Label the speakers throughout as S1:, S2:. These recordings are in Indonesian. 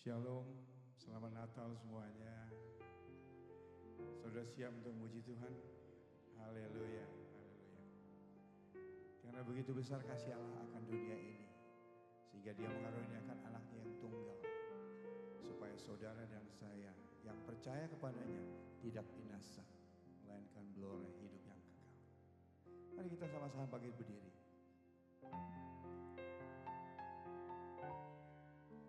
S1: Shalom, selamat Natal semuanya. Saudara siap untuk memuji Tuhan? Haleluya, haleluya. Karena begitu besar kasih Allah akan dunia ini, sehingga Dia mengaruniakan anaknya yang tunggal, supaya saudara dan saya yang percaya kepadanya tidak binasa, melainkan beroleh hidup yang kekal. Mari kita sama-sama bangkit berdiri.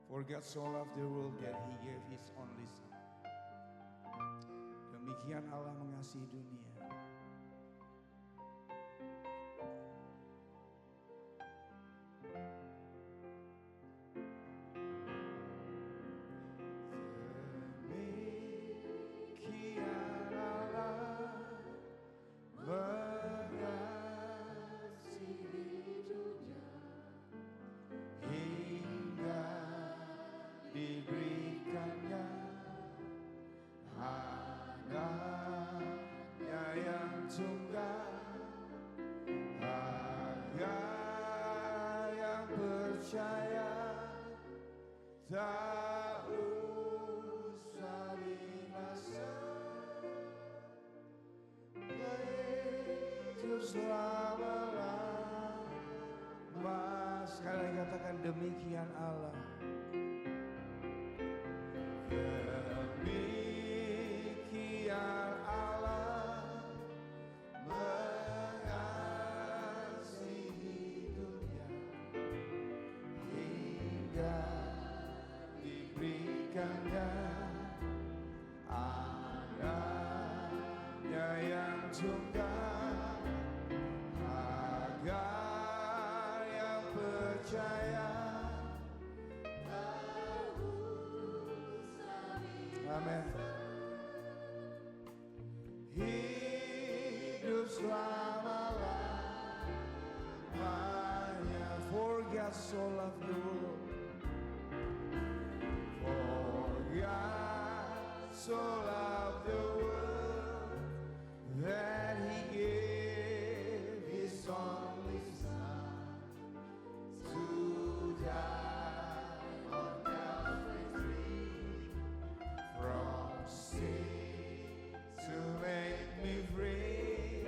S1: For God so loved the world that He gave His only Son. Demikian Allah mengasihi dunia. Demikian Allah mengasihi dunia hingga diberikannya anaknya yang tunggal, agar yang percaya tak usah binasa, yaitu selama-lamanya. Sekali lagi katakan, demikian Allah. Demikian Allah mengasihi dunia hingga diberikannya anaknya yang tunggal, agar yang percaya. Amin. Hidup selama-lamanya. For God so loved the world. For God so loved the world that He gave His only Son to die on Calvary tree. From sin to make me free.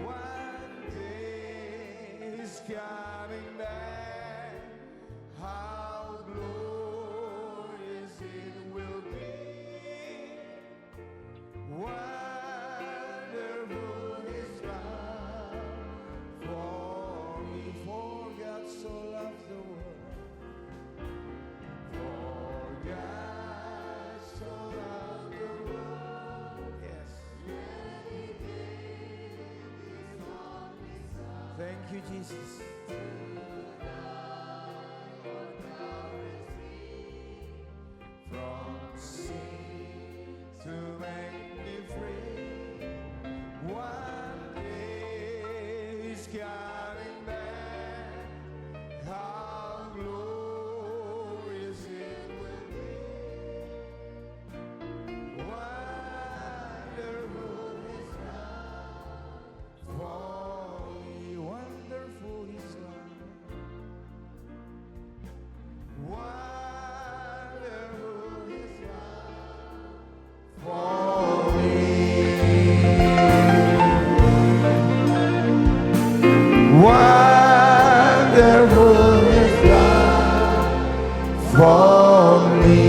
S1: One day He's coming back. How glorious it will be. Wonderful His love for me. For God so loved the world. For God so loved the world. Yes. Thank you, Jesus. From sin to make me free. One day He's coming back. How glorious it will be. Wonderful His love for me. Wonderful His love. Wonderful His love for me. Wonderful His love for me.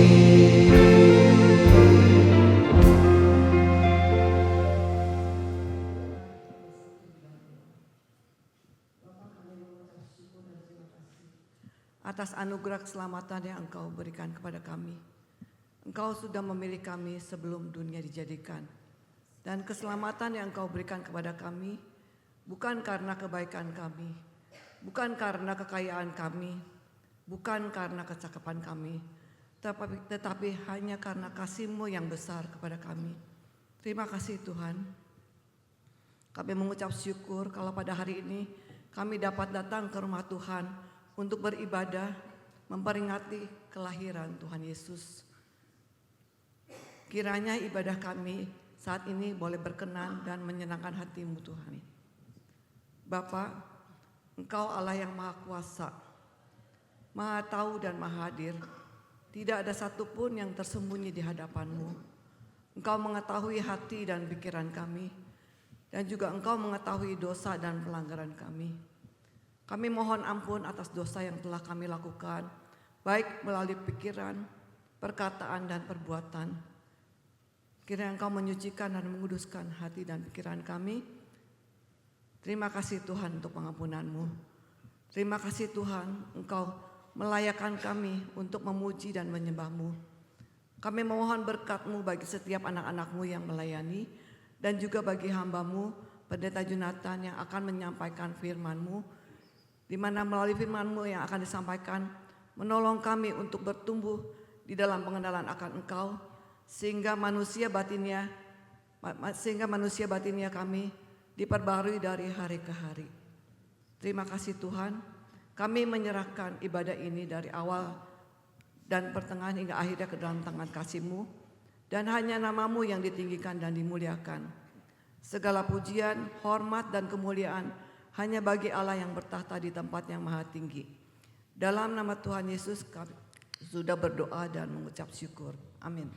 S2: Atas anugerah keselamatan yang Engkau berikan kepada kami. Engkau sudah memilih kami sebelum dunia dijadikan. Dan keselamatan yang Engkau berikan kepada kami bukan karena kebaikan kami, bukan karena kekayaan kami, bukan karena kecakapan kami, tetapi hanya karena kasih-Mu yang besar kepada kami. Terima kasih Tuhan. Kami mengucap syukur kalau pada hari ini kami dapat datang ke rumah Tuhan untuk beribadah, memperingati kelahiran Tuhan Yesus. Kiranya ibadah kami saat ini boleh berkenan dan menyenangkan hati-Mu Tuhan. Bapa, Engkau Allah yang Maha Kuasa, Maha Tahu dan Maha Hadir. Tidak ada satupun yang tersembunyi di hadapan-Mu. Engkau mengetahui hati dan pikiran kami, dan juga Engkau mengetahui dosa dan pelanggaran kami. Kami mohon ampun atas dosa yang telah kami lakukan, baik melalui pikiran, perkataan, dan perbuatan. Kiranya Engkau menyucikan dan menguduskan hati dan pikiran kami. Terima kasih Tuhan untuk pengampunan-Mu. Terima kasih Tuhan, Engkau melayakkan kami untuk memuji dan menyembah-Mu. Kami memohon berkat-Mu bagi setiap anak-anak-Mu yang melayani, dan juga bagi hamba-Mu, Pendeta Jonathan yang akan menyampaikan firman-Mu, di mana melalui firman-Mu yang akan disampaikan, menolong kami untuk bertumbuh di dalam pengenalan akan Engkau, sehingga manusia batinnya kami diperbarui dari hari ke hari. Terima kasih Tuhan. Kami menyerahkan ibadah ini dari awal dan pertengahan hingga akhirnya ke dalam tangan kasih-Mu, dan hanya nama-Mu yang ditinggikan dan dimuliakan. Segala pujian, hormat, dan kemuliaan hanya bagi Allah yang bertahta di tempat yang maha tinggi. Dalam nama Tuhan Yesus kami sudah berdoa dan mengucap syukur. Amin.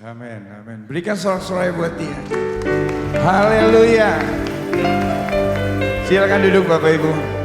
S1: Amin, amin. Berikan sorak-sorai buat dia. Haleluya. Silakan duduk Bapak Ibu.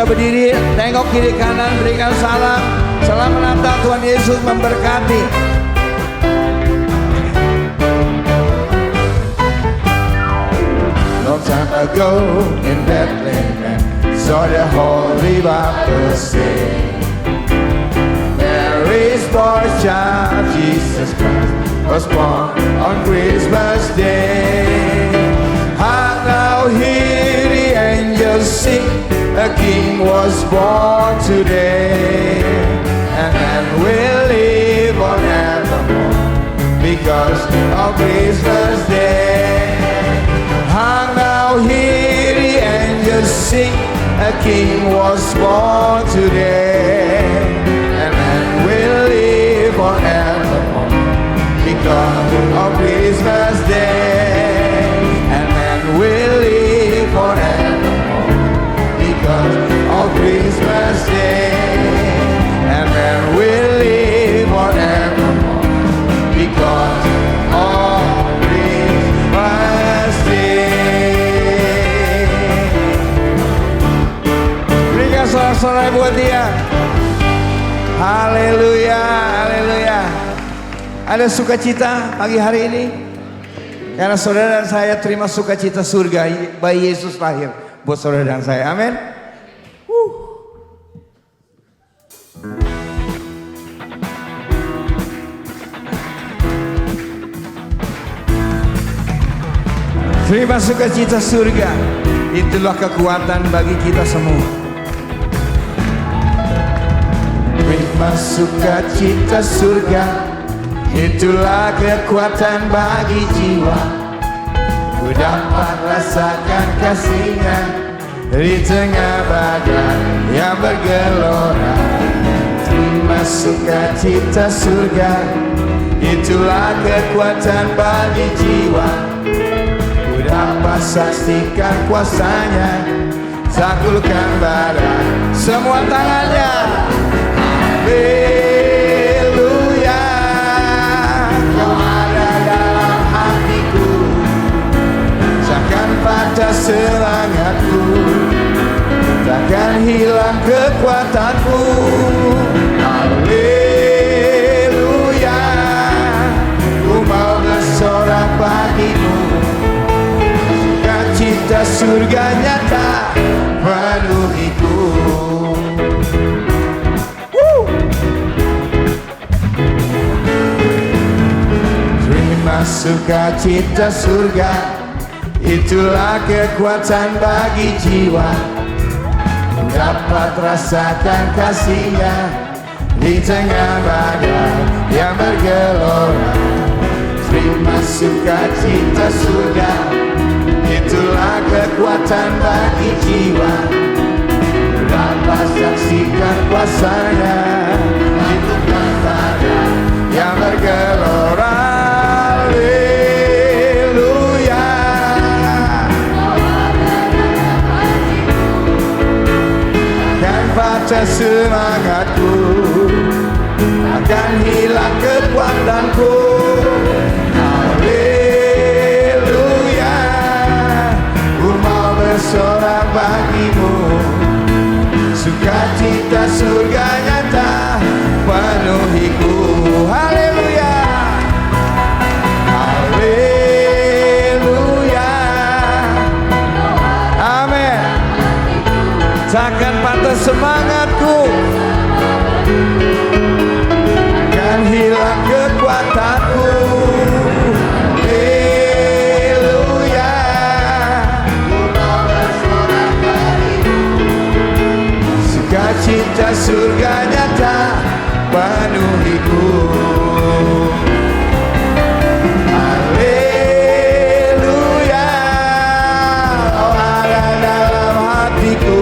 S3: Berdiri, tengok kiri kanan, berikan salam. Selamat Natal, Tuhan Yesus memberkati.
S1: Long time ago in Bethlehem, saw the Holy Bible say, Mary's boy child, Jesus Christ, was born on Christmas Day. And now hear the angels sing, a king was born today, and man will live forevermore because of Christmas Day. And now hear the angels sing, a king was born today, and man will live forevermore because of Christmas Day, and man will live forevermore because of Christmas Day, and man will live forevermore because of Christmas Day. Berikan sorak-sorai buat dia. Haleluya, haleluya. Ada sukacita pagi hari ini? Karena saudara dan saya terima sukacita surga bayi Yesus lahir buat saudara dan saya. Amin. Terima sukacita surga. Itulah kekuatan bagi kita semua. Terima sukacita surga. Itulah kekuatan bagi jiwa. Ku dapat rasakan kasih-Nya di tengah badai yang bergelora. Terima sukacita surga. Itulah kekuatan bagi jiwa. Ku dapat saksikan kuasa-Nya, taklukkan badai. Semua tangannya. Haleluya. Kau ada dalam hatiku, seakan pada semangatku.
S3: hilang kekuatanku. Haleluya, ku mau bersorak bagimu. Sukacita surga nyata penuhiku. Terima sukacita surga, itulah kekuatan bagi jiwa. Dapat rasakan kasihnya di tengah badai yang bergelora. Terima sukacita surga, itulah kekuatan bagi jiwa. Dapat saksikan kuasanya di tengah badai yang bergelora. Haleluya, akan patah semangatku, akan hilang kekuatanku. Haleluya, ku mau bersorak bagimu. Sukacita surga nyata penuhiku. Haleluya, haleluya, amin. Takkan patah semangatku, kan hilang kekuatanku. Haleluya, sukacita surga nyata penuhiku. Haleluya, oh ada dalam hatiku,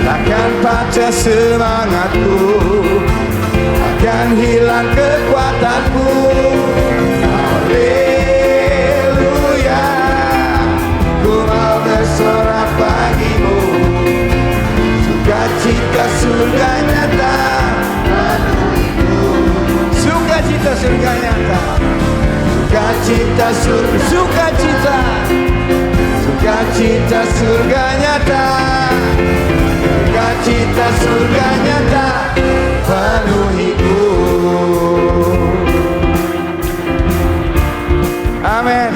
S3: takkan patah semangatku, akan hilang kekuatanku. Haleluya, ku mau bersorak bagimu. Sukacita surga nyata penuhiku. Sukacita surga nyata, sukacita surga, sukacita, sukacita surga nyata, sukacita surga nyata penuhiku. Amin.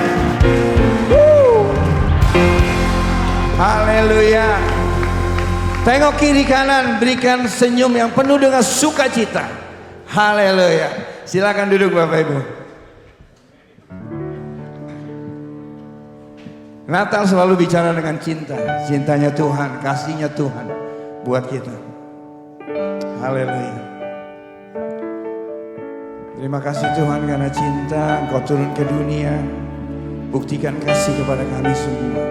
S3: Haleluya. Tengok kiri kanan, berikan senyum yang penuh dengan sukacita. Haleluya. Silakan duduk Bapak Ibu. Natal selalu bicara dengan cinta. Cintanya Tuhan, kasihnya Tuhan buat kita. Haleluya. Terima kasih Tuhan karena cinta Engkau turun ke dunia. Buktikan kasih kepada kami semua.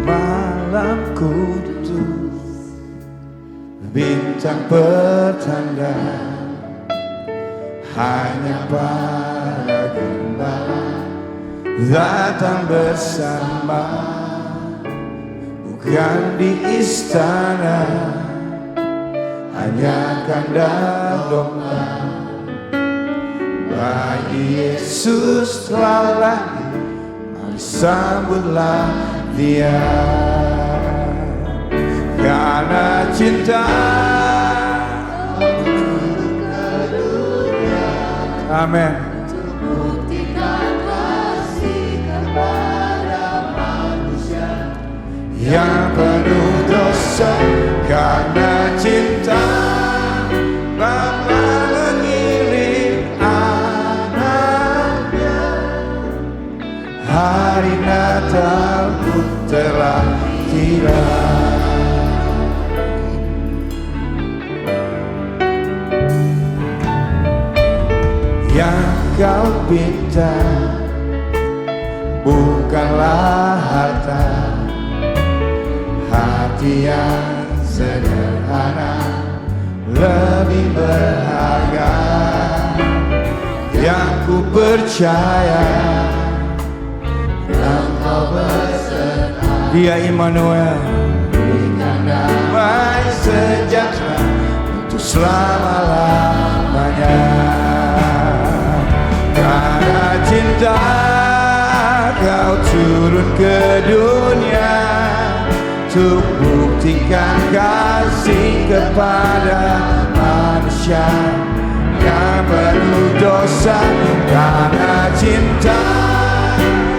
S3: Malam kudus, bintang pertanda, hanya para gembala datang bersama. Bukan di istana, hanya kandang domba. Bayi Yesus telah lahir, mari sambutlah Dia. Karena cinta amin.
S4: Buktikan kasih kepada manusia
S3: yang penuh dosa. Karena cinta Bapa mengirim anaknya. Hari Natal pun telah tiba. Yang kau pinta bukanlah harta, hati yang sederhana lebih berharga. Yang ku percaya Engkau beserta Dia Immanuel, berikan damai sejahtera untuk selama-lamanya. Karena cinta Kau turun ke dunia, buktikan kasih kepada manusia yang penuh dosa. Karena cinta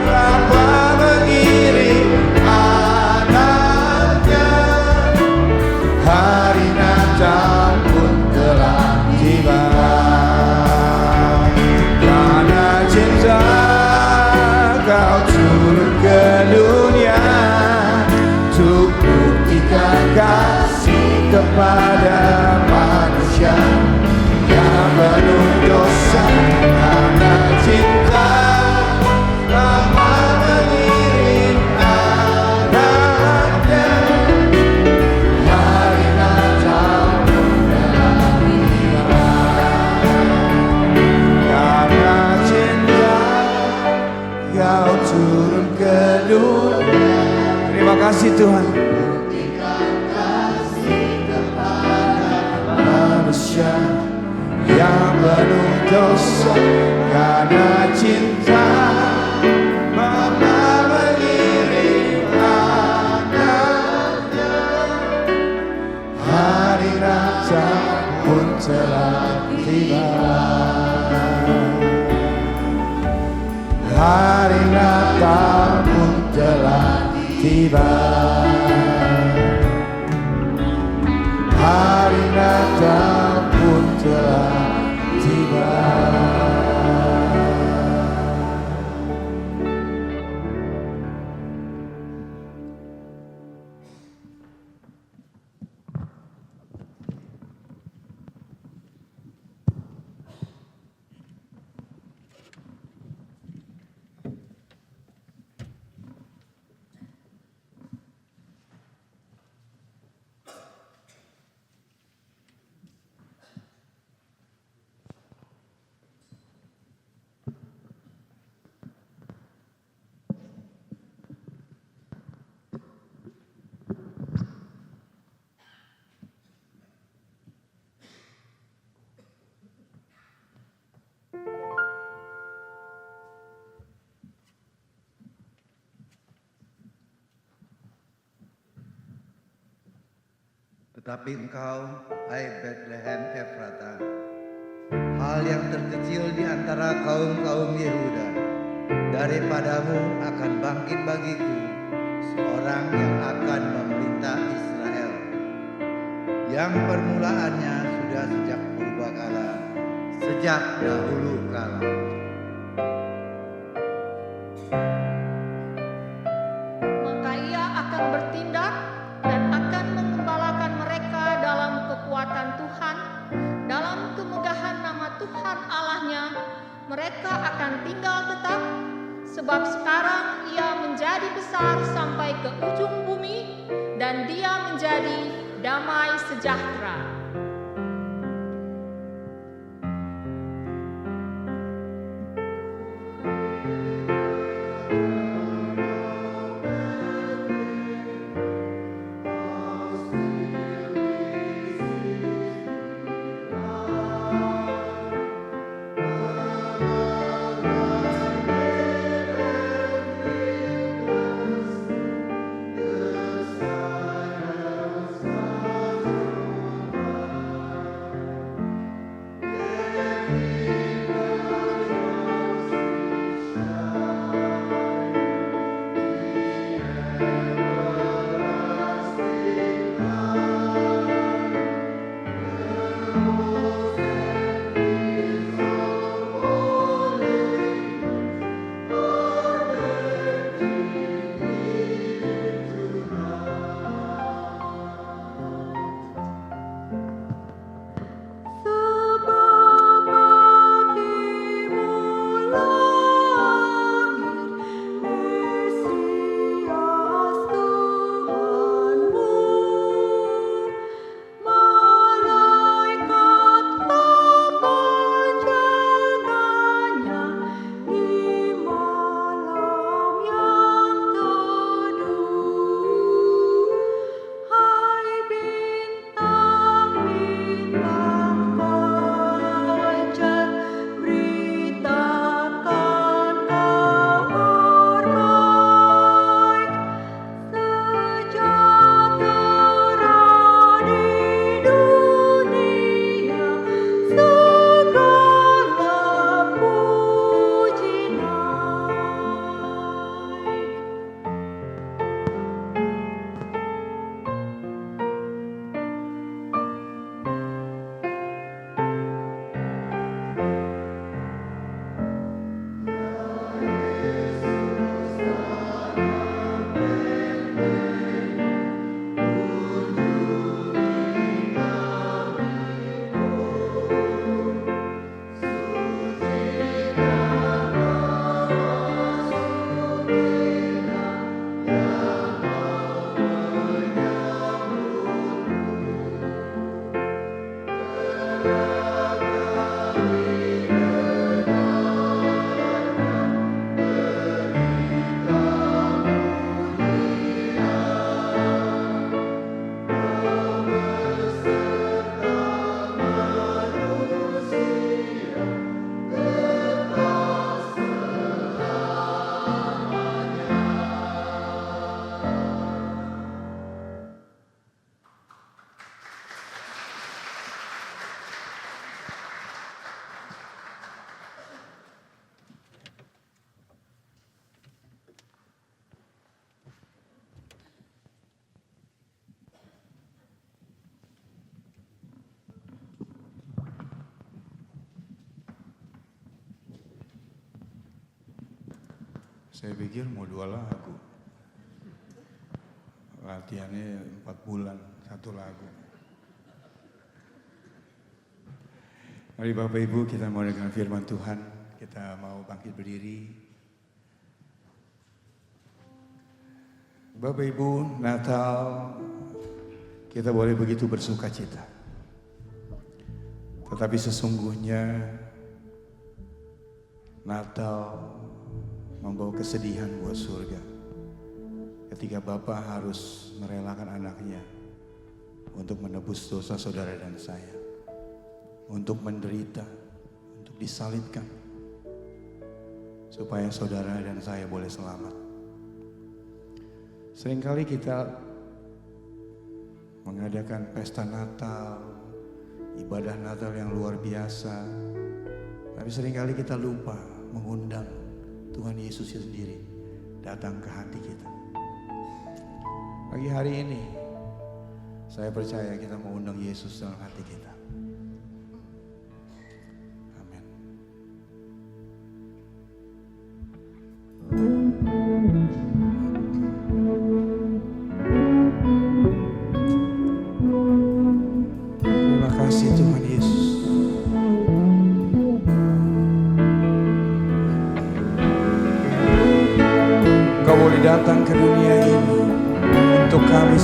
S3: Bapa mengirim anaknya, hari Natal pun telah tiba. Karena cinta Kau turun ke dunia untuk buktikan kasih kepada manusia yang penuh dosa. Karena cinta Bapa mengirim anaknya, hari Natal pun telah tiba. Karena cinta Kau turun ke dunia. Terima kasih Tuhan. Buktikan kasih kepada manusia yang penuh dosa. Karena cinta Bapa mengirim anaknya, hari Natal pun telah tiba. Hari Natal pun telah tiba. Hari Natal pun telah tiba.
S5: Tetapi engkau, hai Bethlehem Efrata, hal yang terkecil di antara kaum-kaum Yehuda, daripadamu akan bangkit bagiku seorang yang akan memerintah Israel, yang permulaannya sudah sejak purbakala, sejak dahulu kala.
S6: Maka ia akan bertindak dan akan mengembalakan mereka dalam kekuatan Tuhan, dalam kemegahan nama Tuhan Allahnya. Mereka akan tinggal tetap, sebab sekarang ia menjadi besar sampai ke ujung bumi, dan dia menjadi damai sejahtera.
S1: Saya pikir mau 2 lagu. Latihannya 4 bulan, 1 lagu. Mari Bapak Ibu kita mau dengan firman Tuhan. Kita mau bangkit berdiri. Bapak Ibu, Natal kita boleh begitu bersuka cita. Tetapi sesungguhnya Natal membawa kesedihan buat surga. Ketika Bapa harus merelakan anaknya untuk menebus dosa saudara dan saya. Untuk menderita, untuk disalibkan. Supaya saudara dan saya boleh selamat. Seringkali kita mengadakan pesta Natal, ibadah Natal yang luar biasa. Tapi seringkali kita lupa mengundang Tuhan Yesus sendiri datang ke hati kita. Pagi hari ini, saya percaya kita mau undang Yesus dalam hati kita. Amin. Terima kasih Tuhan Yesus. Engkau boleh datang ke dunia ini untuk kami,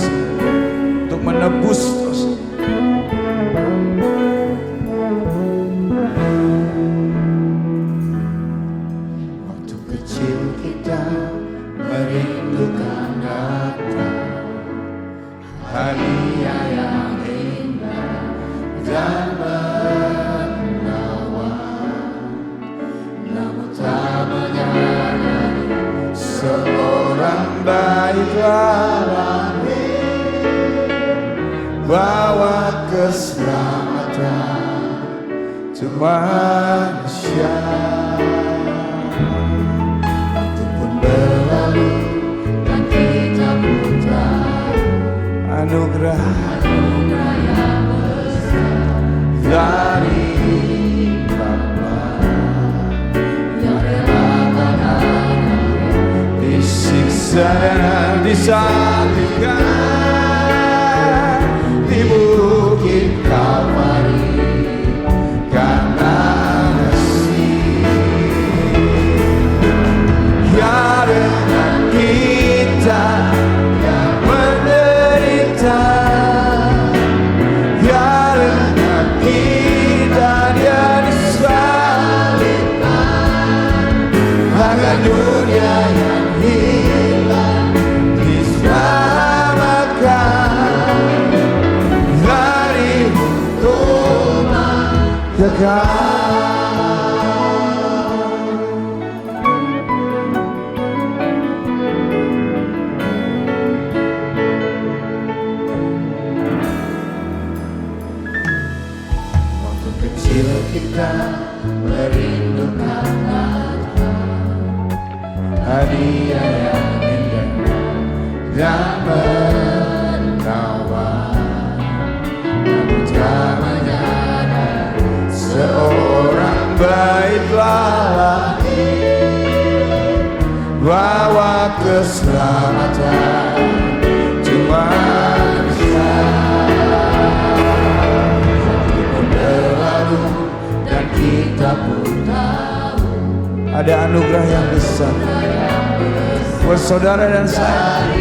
S1: untuk menebus dosa. Waktu kecil kita merindukan Natal, hadiah yang indah dan menawan. Namun tak menyadari seorang bayi telah bawa keselamatan untuk manusia. Waktu pun berlalu dan kita pun tahu anugerah yang besar dari Bapa yang relakan anaknya disiksa dan disalibkan di bukit Kalvari karena kasih. Ya dengan kita yang menderita, ya dengan kita dia disalibkan, agar dunia yang hilang diselamatkan dari hukuman kekal. Waktu kecil kita merindukan Natal, hadiah yang indah dan menawan. Namun tak menyadari seorang bayi telah lahir, bawa keselamatan untuk manusia. Waktu pun berlalu dan kita pun tahu ada anugerah yang besar buat saudara dan saya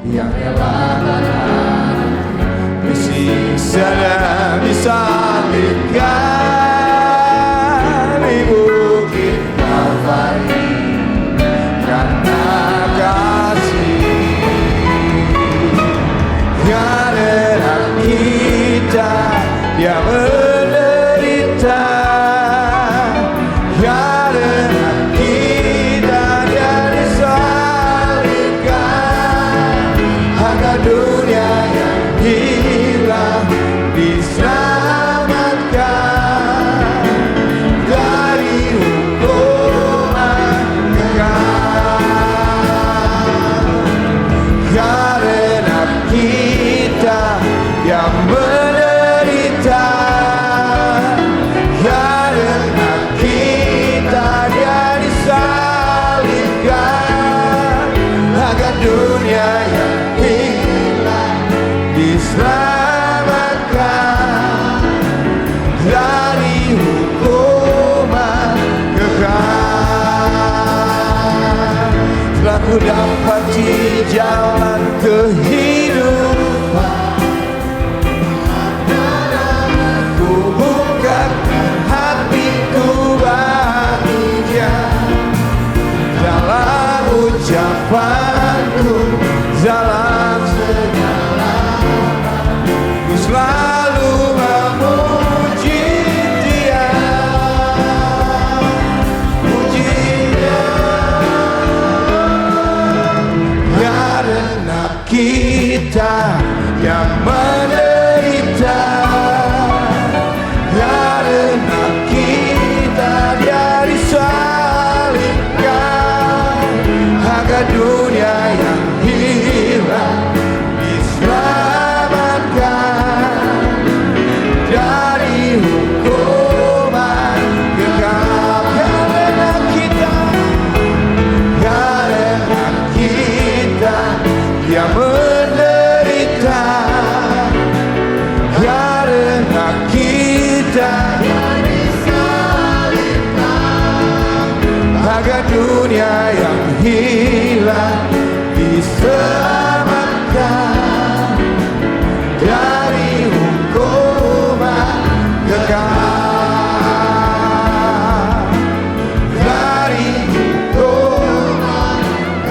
S1: yang relakan disiksa dan disalibkan di bukit Kalvari karena kasih. Karena kita yang menderita, karena kita yang disalibkan, agar dunia yang hilang diselamatkan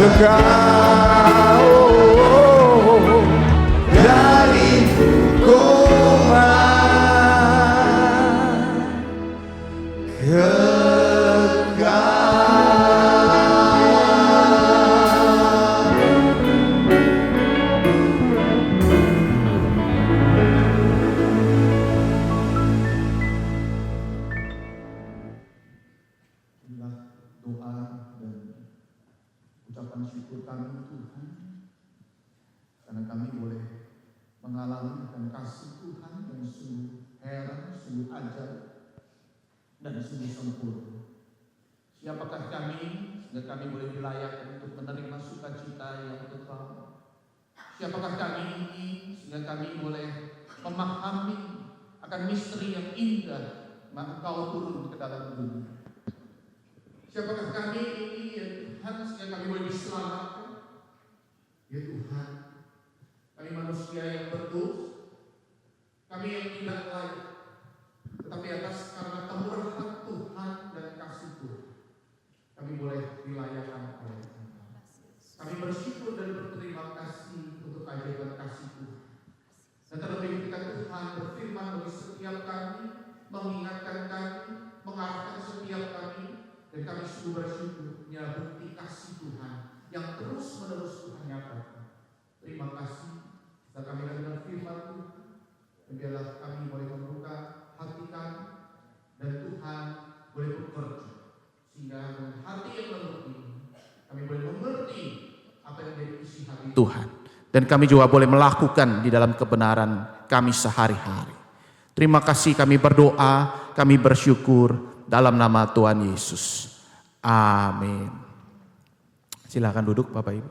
S3: Engkau dari hukuman
S7: Inilah doa dan ucapan syukur kami Tuhan, karena kami boleh mengalami akan kasih Tuhan yang sungguh heran, sungguh ajaib, dan sungguh sempurna. Siapakah kami sehingga kami boleh dilayakkan untuk menerima sukacita yang kekal? Siapakah kami ini sehingga kami boleh memahami akan misteri yang indah Engkau turun ke dalam dunia? Siapakah kami ini ya Tuhan sehingga kami boleh diselamatkan? Ya Tuhan, kami manusia yang berdosa, kami yang tidak layak, tetapi atas karena kemurahan Tuhan dan kasih Tuhan, kami boleh dilayakkan oleh Engkau. Kami bersyukur dan berterima kasih untuk ajaran kasih Tuhan. Dan terlebih ketika Tuhan berfirman bagi setiap kami, mengingatkan kami, mengarahkan setiap kami, dan kami sungguh bersyukur punya bukti kasih Tuhan yang terus menerus Tuhan nyatakan. Terima kasih setelah kami mendengar firman Tuhan, dan biarlah kami boleh membuka hati kami, dan Tuhan boleh bekerja sehingga dengan hati yang lembut ini kami boleh mengerti apa yang menjadi isi hati Tuhan, dan kami juga boleh melakukan di dalam kebenaran kami sehari-hari. Terima kasih, kami berdoa, kami bersyukur dalam nama Tuhan Yesus. Amin. Silakan duduk Bapak Ibu.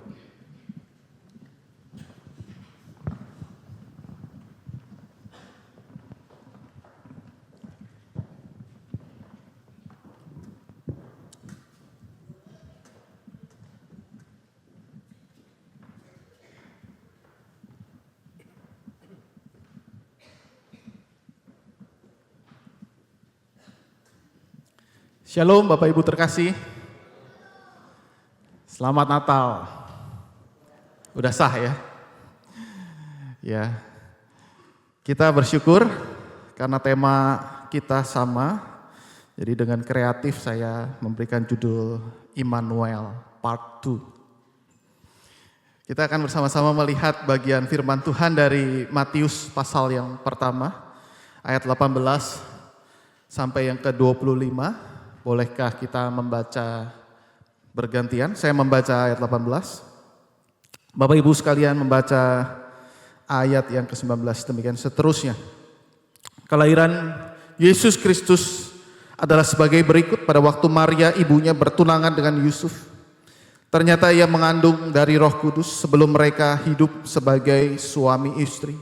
S7: Shalom Bapak Ibu terkasih. Selamat Natal. Udah sah ya? Ya. Kita bersyukur karena tema kita sama. Jadi dengan kreatif saya memberikan judul Immanuel Part 2. Kita akan bersama-sama melihat bagian firman Tuhan dari Matius pasal yang pertama, ayat 18 sampai yang ke-25. Bolehkah kita membaca bergantian? Saya membaca ayat 18. Bapak Ibu sekalian membaca ayat yang ke-19, demikian seterusnya. Kelahiran Yesus Kristus adalah sebagai berikut. Pada waktu Maria ibunya bertunangan dengan Yusuf, ternyata ia mengandung dari Roh Kudus sebelum mereka hidup sebagai suami istri.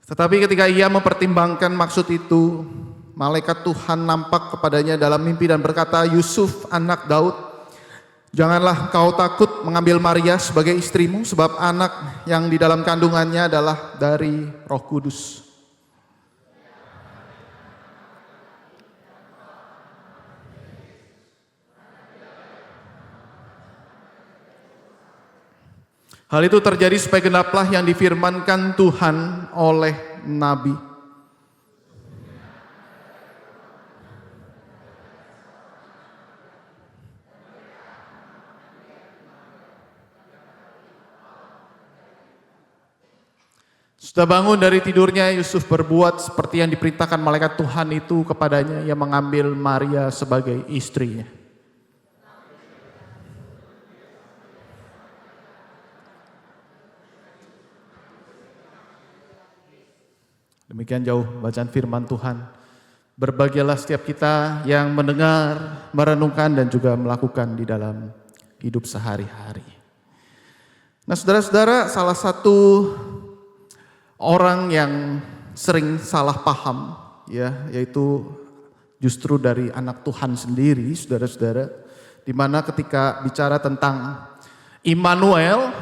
S7: Tetapi ketika ia mempertimbangkan maksud itu, malaikat Tuhan nampak kepadanya dalam mimpi dan berkata, Yusuf anak Daud, janganlah kau takut mengambil Maria sebagai istrimu, sebab anak yang di dalam kandungannya adalah dari Roh Kudus. Hal itu terjadi supaya genaplah yang difirmankan Tuhan oleh Nabi. Sudah bangun dari tidurnya, Yusuf berbuat seperti yang diperintahkan malaikat Tuhan itu kepadanya. Ia mengambil Maria sebagai istrinya. Demikian jauh bacaan firman Tuhan. Berbahagialah setiap kita yang mendengar, merenungkan dan juga melakukan di dalam hidup sehari-hari. Nah saudara-saudara, salah satu orang yang sering salah paham ya, yaitu justru dari anak Tuhan sendiri, saudara-saudara, di mana ketika bicara tentang Immanuel,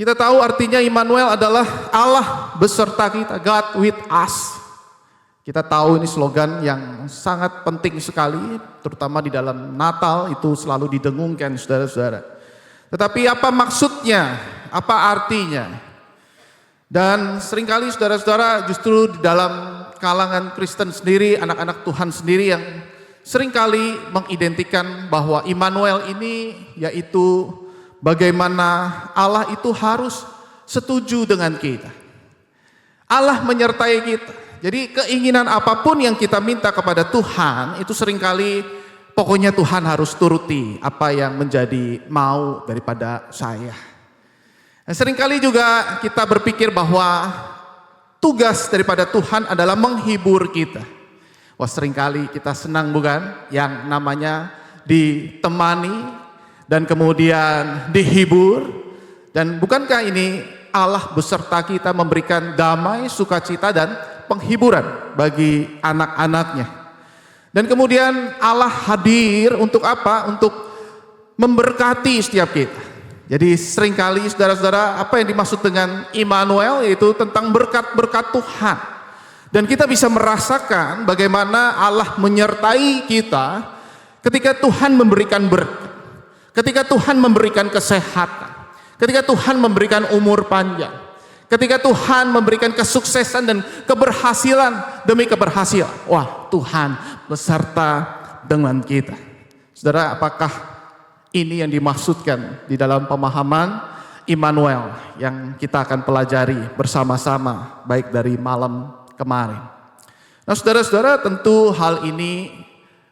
S8: Kita tahu artinya Immanuel adalah Allah beserta kita, God with us. Kita tahu ini slogan yang sangat penting sekali, terutama di dalam Natal itu selalu didengungkan saudara-saudara. Tetapi apa maksudnya? Apa artinya? Dan seringkali saudara-saudara justru di dalam kalangan Kristen sendiri, anak-anak Tuhan sendiri yang seringkali mengidentikan bahwa Immanuel ini yaitu bagaimana Allah itu harus setuju dengan kita. Allah menyertai kita. Jadi keinginan apapun yang kita minta kepada Tuhan itu seringkali pokoknya Tuhan harus turuti apa yang menjadi mau daripada saya. Nah, seringkali juga kita berpikir bahwa tugas daripada Tuhan adalah menghibur kita. Wah, seringkali kita senang bukan yang namanya ditemani dan kemudian dihibur. Dan bukankah ini Allah beserta kita memberikan damai, sukacita dan penghiburan bagi anak-anaknya. Dan kemudian Allah hadir untuk apa? Untuk memberkati setiap kita. Jadi seringkali saudara-saudara apa yang dimaksud dengan Immanuel yaitu tentang berkat-berkat Tuhan. Dan kita bisa merasakan bagaimana Allah menyertai kita ketika Tuhan memberikan berkat. Ketika Tuhan memberikan kesehatan, ketika Tuhan memberikan umur panjang, ketika Tuhan memberikan kesuksesan dan keberhasilan demi keberhasilan. Wah, Tuhan beserta dengan kita. Saudara, apakah ini yang dimaksudkan di dalam pemahaman Immanuel yang kita akan pelajari bersama-sama baik dari malam kemarin? Nah, saudara-saudara, tentu hal ini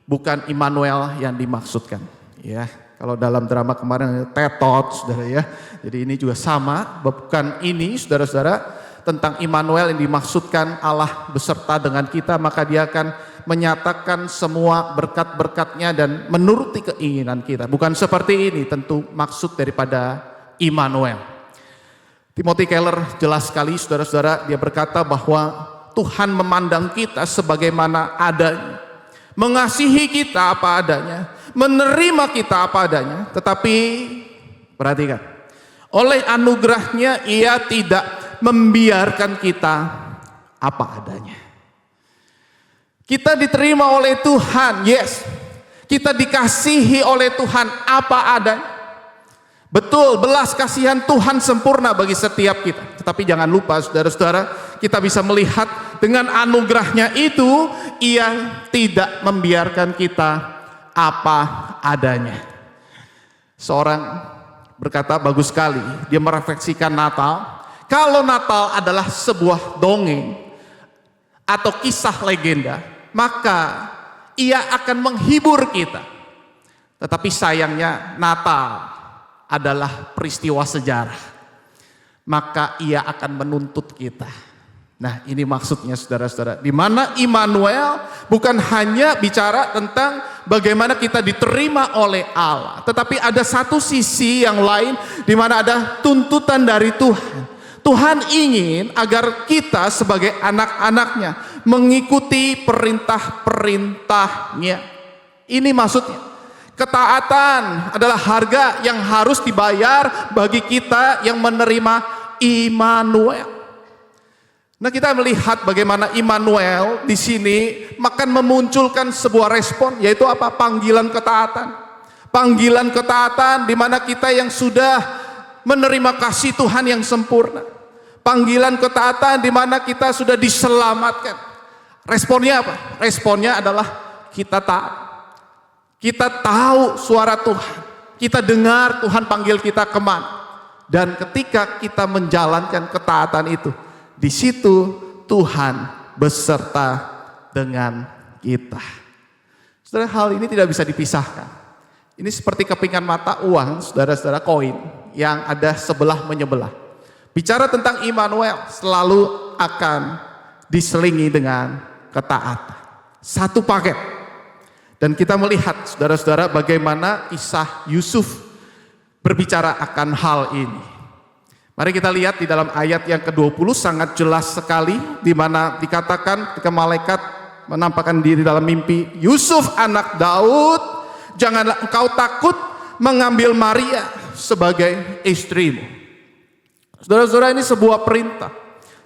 S8: bukan Immanuel yang dimaksudkan, ya. Kalau dalam drama kemarin tetot, saudara ya. Jadi ini juga sama, bukan ini saudara-saudara tentang Immanuel yang dimaksudkan Allah beserta dengan kita, maka dia akan menyatakan semua berkat-berkatnya dan menuruti keinginan kita. Bukan seperti ini tentu maksud daripada Immanuel. Timothy Keller jelas sekali saudara-saudara, dia berkata bahwa Tuhan memandang kita sebagaimana adanya, mengasihi kita apa adanya, menerima kita apa adanya, tetapi perhatikan, oleh anugerahnya ia tidak membiarkan kita apa adanya. Kita diterima oleh Tuhan, yes. Kita dikasihi oleh Tuhan apa adanya. Betul, belas kasihan Tuhan sempurna bagi setiap kita. Tetapi jangan lupa saudara-saudara, kita bisa melihat dengan anugerahnya itu ia tidak membiarkan kita apa adanya. Seorang berkata bagus sekali, dia merefleksikan Natal. Kalau Natal adalah sebuah dongeng atau kisah legenda, maka ia akan menghibur kita. Tetapi sayangnya Natal adalah peristiwa sejarah, maka ia akan menuntut kita. Nah, ini maksudnya saudara-saudara, di mana Immanuel bukan hanya bicara tentang bagaimana kita diterima oleh Allah, tetapi ada satu sisi yang lain di mana ada tuntutan dari Tuhan. Tuhan ingin agar kita sebagai anak-anaknya mengikuti perintah-perintahnya. Ini maksudnya. Ketaatan adalah harga yang harus dibayar bagi kita yang menerima Immanuel. Nah, kita melihat bagaimana Immanuel di sini akan memunculkan sebuah respon, yaitu apa? Panggilan ketaatan. Panggilan ketaatan di mana kita yang sudah menerima kasih Tuhan yang sempurna. Panggilan ketaatan di mana kita sudah diselamatkan. Responnya apa? Responnya adalah kita taat. Kita tahu suara Tuhan. Kita dengar Tuhan panggil kita kemana. Dan ketika kita menjalankan ketaatan itu, di situ Tuhan beserta dengan kita. Saudara, hal ini tidak bisa dipisahkan. Ini seperti kepingan mata uang, saudara-saudara, koin yang ada sebelah menyebelah. Bicara tentang Immanuel selalu akan diselingi dengan ketaatan. Satu paket. Dan kita melihat saudara-saudara bagaimana kisah Yusuf berbicara akan hal ini. Mari kita lihat di dalam ayat yang ke-20 sangat jelas sekali, di mana dikatakan ketika malaikat menampakkan diri dalam mimpi, Yusuf anak Daud, janganlah engkau takut mengambil Maria sebagai istrimu. Saudara-saudara, ini sebuah perintah.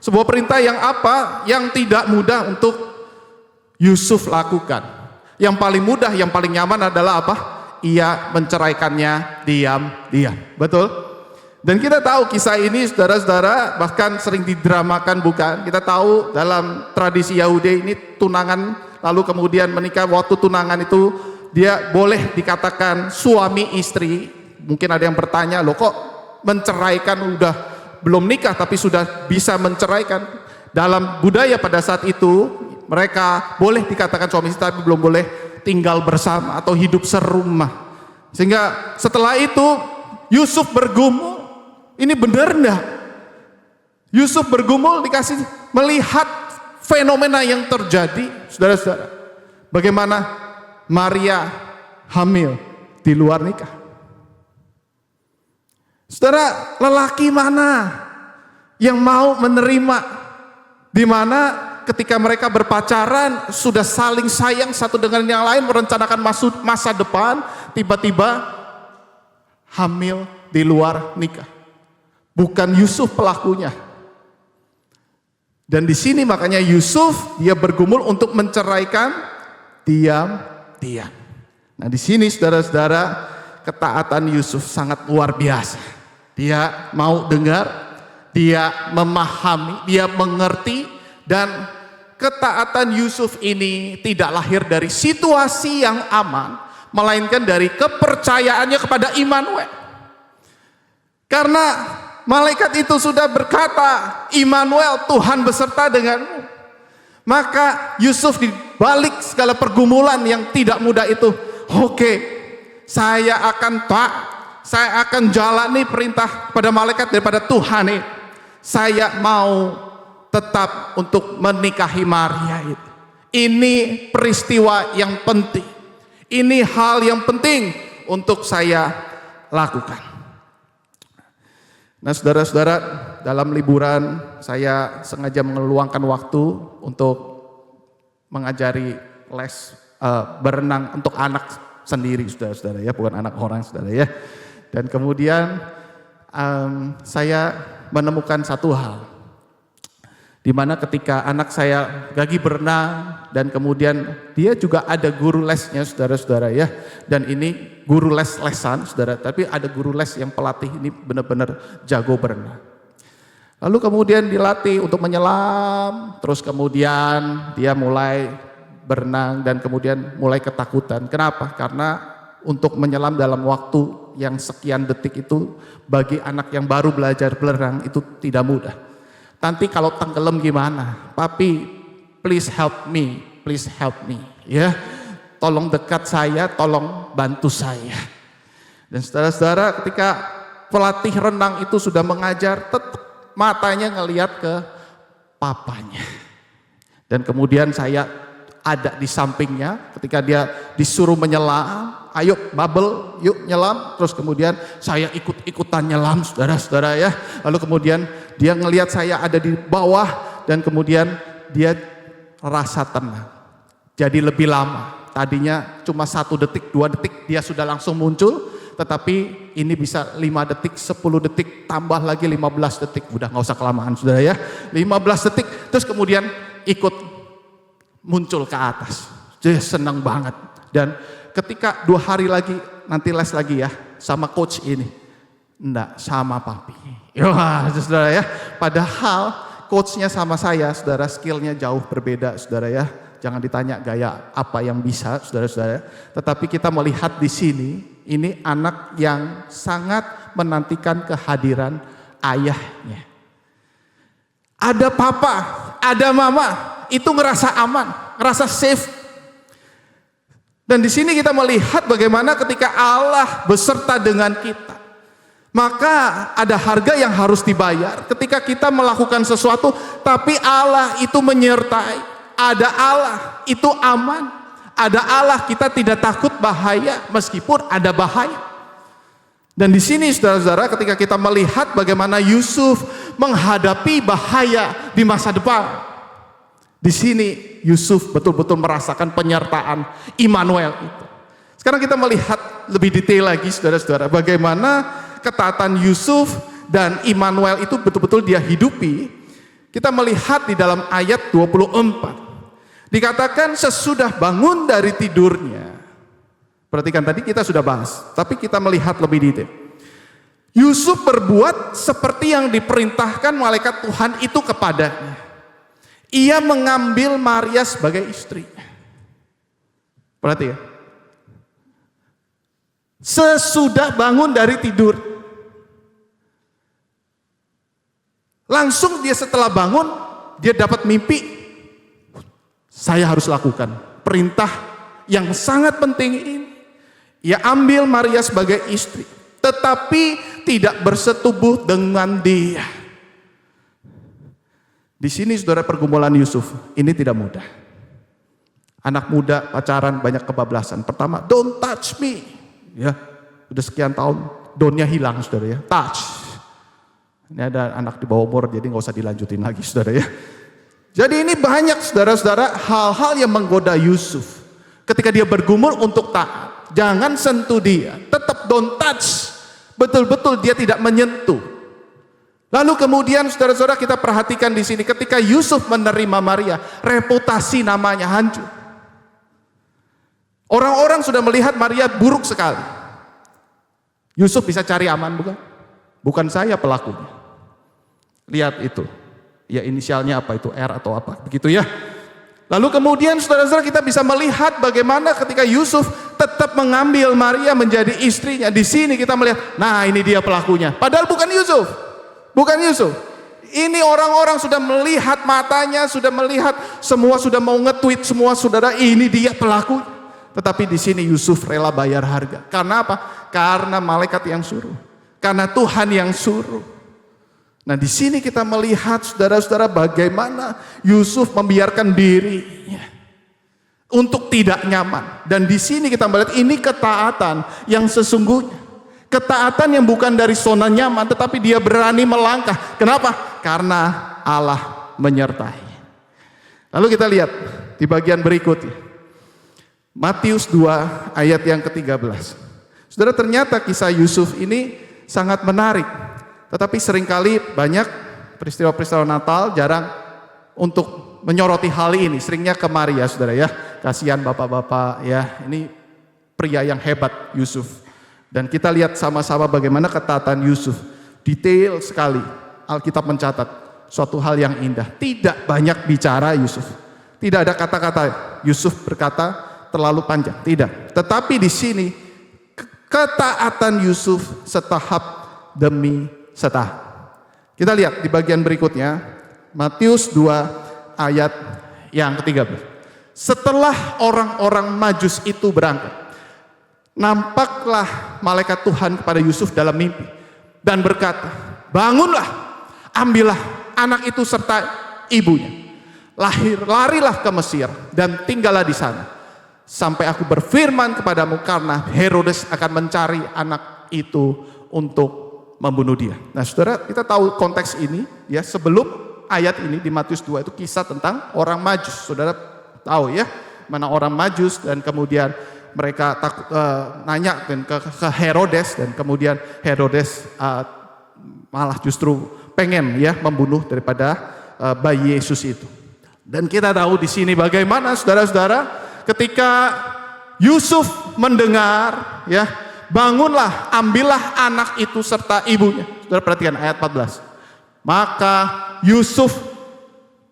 S8: Sebuah perintah yang apa? Yang tidak mudah untuk Yusuf lakukan. Yang paling mudah, yang paling nyaman adalah apa? Ia menceraikannya diam-diam. Betul? Dan kita tahu kisah ini, saudara-saudara, bahkan sering didramakan, bukan? Kita tahu dalam tradisi Yahudi ini tunangan lalu kemudian menikah. Waktu tunangan itu dia boleh dikatakan suami istri. Mungkin ada yang bertanya, loh kok menceraikan, udah belum nikah tapi sudah bisa menceraikan? Dalam budaya pada saat itu mereka boleh dikatakan suami istri tapi belum boleh tinggal bersama atau hidup serumah. Sehingga setelah itu Yusuf bergumul, ini benar enggak? Yusuf bergumul dikasih melihat fenomena yang terjadi, saudara-saudara. Bagaimana Maria hamil di luar nikah. Saudara, lelaki mana yang mau menerima, di mana ketika mereka berpacaran sudah saling sayang satu dengan yang lain, merencanakan masa depan, tiba-tiba hamil di luar nikah. Bukan Yusuf pelakunya. Dan di sini makanya Yusuf dia bergumul untuk menceraikan diam-diam. Nah, di sini saudara-saudara, ketaatan Yusuf sangat luar biasa. Dia mau dengar, dia memahami, dia mengerti, dan ketaatan Yusuf ini tidak lahir dari situasi yang aman, melainkan dari kepercayaannya kepada Immanuel. Karena malaikat itu sudah berkata, Immanuel, Tuhan beserta denganmu. Maka Yusuf di balik segala pergumulan yang tidak mudah itu, oke, saya akan taat, saya akan jalani perintah pada malaikat daripada Tuhan ini. Saya mau tetap untuk menikahi Maria itu. Ini peristiwa yang penting. Ini hal yang penting untuk saya lakukan. Nah, saudara-saudara, dalam liburan saya sengaja meluangkan waktu untuk mengajari les berenang untuk anak sendiri, saudara-saudara ya, bukan anak orang, saudara ya. Dan kemudian saya menemukan satu hal, di mana ketika anak saya lagi berenang dan kemudian dia juga ada guru lesnya, saudara-saudara ya. Dan ini guru les-lesan, saudara, tapi ada guru les yang pelatih ini benar-benar jago berenang. Lalu kemudian dilatih untuk menyelam, terus kemudian dia mulai berenang dan kemudian mulai ketakutan. Kenapa? Karena untuk menyelam dalam waktu yang sekian detik itu bagi anak yang baru belajar berenang itu tidak mudah. Nanti kalau tenggelam gimana? Papi, please help me, ya. Tolong dekat saya, tolong bantu saya. Dan saudara-saudara, ketika pelatih renang itu sudah mengajar, tetap matanya ngelihat ke papanya. Dan kemudian saya ada di sampingnya ketika dia disuruh menyelam, ayo bubble, yuk nyelam. Terus kemudian saya ikut-ikutan nyelam, saudara-saudara ya. Lalu kemudian dia ngelihat saya ada di bawah dan kemudian dia rasa tenang. Jadi lebih lama. Tadinya cuma 1 detik, 2 detik dia sudah langsung muncul. Tetapi ini bisa 5 detik, 10 detik, tambah lagi 15 detik. Udah gak usah kelamaan, saudara ya. 15 detik, terus kemudian ikut muncul ke atas. Jadi senang banget. Dan ketika 2 hari lagi, nanti les lagi ya, sama coach ini. Enggak, sama papi. Wah, saudara ya. Padahal coachnya sama saya, saudara, skillnya jauh berbeda, saudara ya. Jangan ditanya gaya apa yang bisa, saudara-saudara. Tetapi kita melihat di sini, ini anak yang sangat menantikan kehadiran ayahnya. Ada papa, ada mama, itu ngerasa aman, ngerasa safe. Dan di sini kita melihat bagaimana ketika Allah beserta dengan kita, maka ada harga yang harus dibayar ketika kita melakukan sesuatu, tapi Allah itu menyertai. Ada Allah itu aman. Ada Allah kita tidak takut bahaya meskipun ada bahaya. Dan di sini saudara-saudara, ketika kita melihat bagaimana Yusuf menghadapi bahaya di masa depan, di sini Yusuf betul-betul merasakan penyertaan Immanuel itu. Sekarang kita melihat lebih detail lagi, saudara-saudara, bagaimana ketaatan Yusuf dan Immanuel itu betul-betul dia hidupi, kita melihat di dalam ayat 24. Dikatakan sesudah bangun dari tidurnya. Perhatikan tadi kita sudah bahas, tapi kita melihat lebih detail. Yusuf berbuat seperti yang diperintahkan malaikat Tuhan itu kepadanya. Ia mengambil Maria sebagai istrinya. Perhatikan. Sesudah bangun dari tidur. Langsung dia setelah bangun, dia dapat mimpi. Saya harus lakukan perintah yang sangat penting ini. Ia ambil Maria sebagai istri, tetapi tidak bersetubuh dengan dia. Di sini saudara pergumulan Yusuf, ini tidak mudah. Anak muda pacaran banyak kebablasan. Pertama, don't touch me. Ya, udah sekian tahun, don't-nya hilang saudara ya, touch. Ini ada anak di bawah umur, jadi nggak usah dilanjutin lagi saudara ya. Jadi ini banyak saudara-saudara hal-hal yang menggoda Yusuf. Ketika dia bergumul untuk taat, jangan sentuh dia, tetap don't touch. Betul-betul dia tidak menyentuh. Lalu kemudian saudara-saudara kita perhatikan di sini ketika Yusuf menerima Maria, reputasi namanya hancur. Orang-orang sudah melihat Maria buruk sekali. Yusuf bisa cari aman bukan? Bukan saya pelakunya. Lihat itu. Ya inisialnya apa itu, R atau apa, begitu ya. Lalu kemudian saudara-saudara kita bisa melihat bagaimana ketika Yusuf tetap mengambil Maria menjadi istrinya. Di sini kita melihat, nah ini dia pelakunya. Padahal bukan Yusuf. Bukan Yusuf. Ini orang-orang sudah melihat matanya, sudah melihat, semua sudah mau nge-tweet semua saudara, ini dia pelakunya. Tetapi di sini Yusuf rela bayar harga. Karena apa? Karena malaikat yang suruh. Karena Tuhan yang suruh. Nah di sini kita melihat saudara-saudara bagaimana Yusuf membiarkan dirinya untuk tidak nyaman. Dan di sini kita melihat ini ketaatan yang sesungguhnya. Ketaatan yang bukan dari zona nyaman, tetapi dia berani melangkah. Kenapa? Karena Allah menyertai. Lalu kita lihat di bagian berikutnya. Matius 2 ayat yang ke-13. Saudara, ternyata kisah Yusuf ini sangat menarik. Tetapi seringkali banyak peristiwa-peristiwa Natal jarang untuk menyoroti hal ini. Seringnya ke Maria saudara ya. Kasihan bapak-bapak ya. Ini pria yang hebat Yusuf. Dan kita lihat sama-sama bagaimana ketaatan Yusuf. Detail sekali. Alkitab mencatat suatu hal yang indah. Tidak banyak bicara Yusuf. Tidak ada kata-kata Yusuf berkata terlalu panjang. Tidak. Tetapi di sini ketaatan Yusuf setahap demi setahap. Kita lihat di bagian berikutnya. Matius 2 ayat yang ke-13. Setelah orang-orang Majus itu berangkat, nampaklah malaikat Tuhan kepada Yusuf dalam mimpi dan berkata, bangunlah, ambillah anak itu serta ibunya, larilah ke Mesir dan tinggallah di sana sampai aku berfirman kepadamu, karena Herodes akan mencari anak itu untuk membunuh dia. Nah saudara, kita tahu konteks ini ya, sebelum ayat ini di Matius 2 itu kisah tentang orang Majus. Saudara tahu ya, mana orang Majus dan kemudian mereka nanya ke Herodes dan kemudian Herodes malah justru pengen ya membunuh daripada bayi Yesus itu. Dan kita tahu di sini bagaimana saudara-saudara ketika Yusuf mendengar ya, bangunlah, ambillah anak itu serta ibunya. Saudara perhatikan ayat 14. Maka Yusuf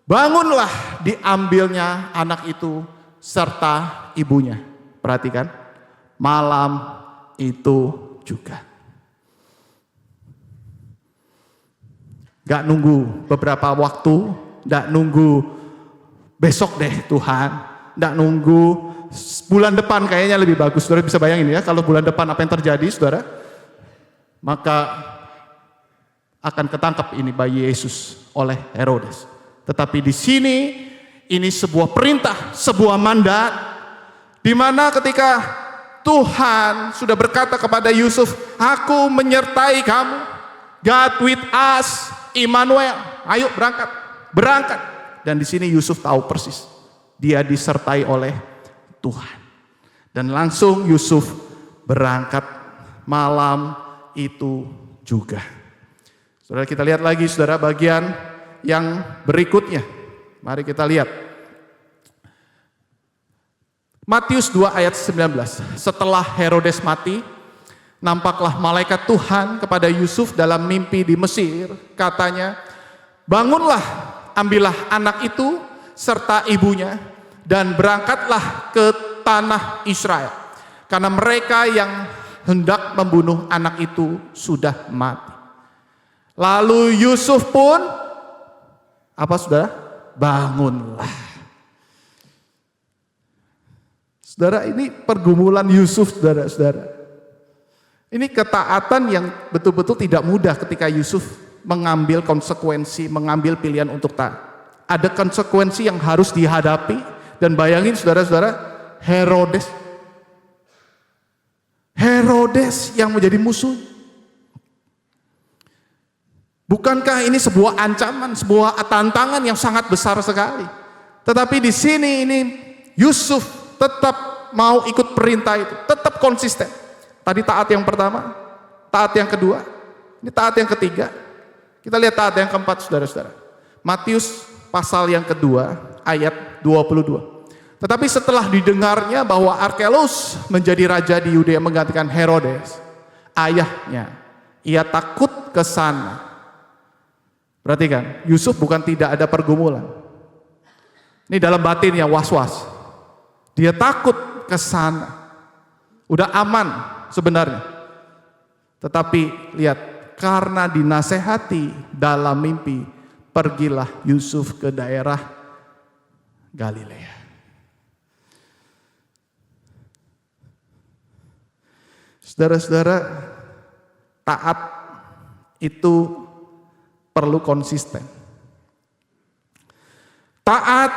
S8: bangunlah, diambilnya anak itu serta ibunya. Perhatikan, malam itu juga. Gak nunggu beberapa waktu, gak nunggu besok deh Tuhan, gak nunggu bulan depan kayaknya lebih bagus. Saudara bisa bayangin ya, kalau bulan depan apa yang terjadi saudara, maka akan ketangkap ini bayi Yesus oleh Herodes. Tetapi di sini ini sebuah perintah, sebuah mandat, di mana ketika Tuhan sudah berkata kepada Yusuf, aku menyertai kamu, God with us, Immanuel, ayo berangkat. Dan di sini Yusuf tahu persis, dia disertai oleh Tuhan. Dan langsung Yusuf berangkat malam itu juga. Saudara, kita lihat lagi saudara bagian yang berikutnya. Mari kita lihat. Matius 2 ayat 19. Setelah Herodes mati, nampaklah malaikat Tuhan kepada Yusuf dalam mimpi di Mesir. Katanya, bangunlah, ambillah anak itu serta ibunya dan berangkatlah ke tanah Israel. Karena mereka yang hendak membunuh anak itu sudah mati. Lalu Yusuf pun, apa saudara? Bangunlah. Saudara, ini pergumulan Yusuf, saudara-saudara. Ini ketaatan yang betul-betul tidak mudah ketika Yusuf mengambil konsekuensi, mengambil pilihan untuk taat. Ada konsekuensi yang harus dihadapi, dan bayangin saudara-saudara, Herodes yang menjadi musuh. Bukankah ini sebuah ancaman, sebuah tantangan yang sangat besar sekali? Tetapi di sini ini Yusuf tetap mau ikut perintah itu, tetap konsisten. Tadi taat yang pertama, taat yang kedua, ini taat yang ketiga. Kita lihat taat yang keempat, saudara-saudara. Matius pasal yang kedua, ayat 22. Tetapi setelah didengarnya bahwa Arkelos menjadi raja di Yudea menggantikan Herodes, ayahnya, ia takut ke sana. Perhatikan, Yusuf bukan tidak ada pergumulan. Ini dalam batinnya was-was. Dia takut ke sana. Udah aman sebenarnya. Tetapi lihat, karena dinasehati dalam mimpi, pergilah Yusuf ke daerah Galilea. Saudara-saudara, taat itu perlu konsisten. Taat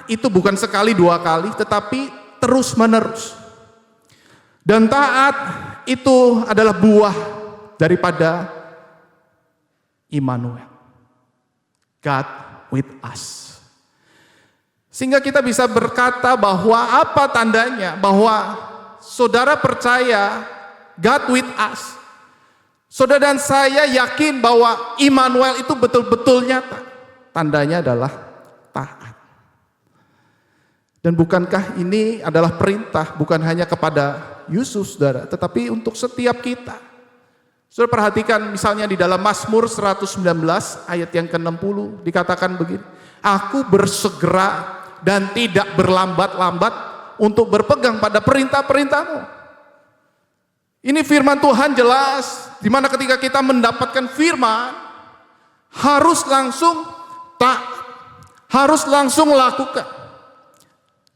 S8: itu bukan sekali dua kali, tetapi terus menerus. Dan taat itu adalah buah daripada Immanuel, God with us. Sehingga kita bisa berkata bahwa apa tandanya bahwa saudara percaya God with us. Saudara dan saya yakin bahwa Immanuel itu betul-betul nyata. Tandanya adalah taat. Dan bukankah ini adalah perintah bukan hanya kepada Yusuf, saudara, tetapi untuk setiap kita. Saudara perhatikan misalnya di dalam Mazmur 119 ayat yang ke-60 dikatakan begini. Aku bersegera dan tidak berlambat-lambat untuk berpegang pada perintah-perintahmu. Ini firman Tuhan jelas, di mana ketika kita mendapatkan firman, harus langsung taat, harus langsung lakukan.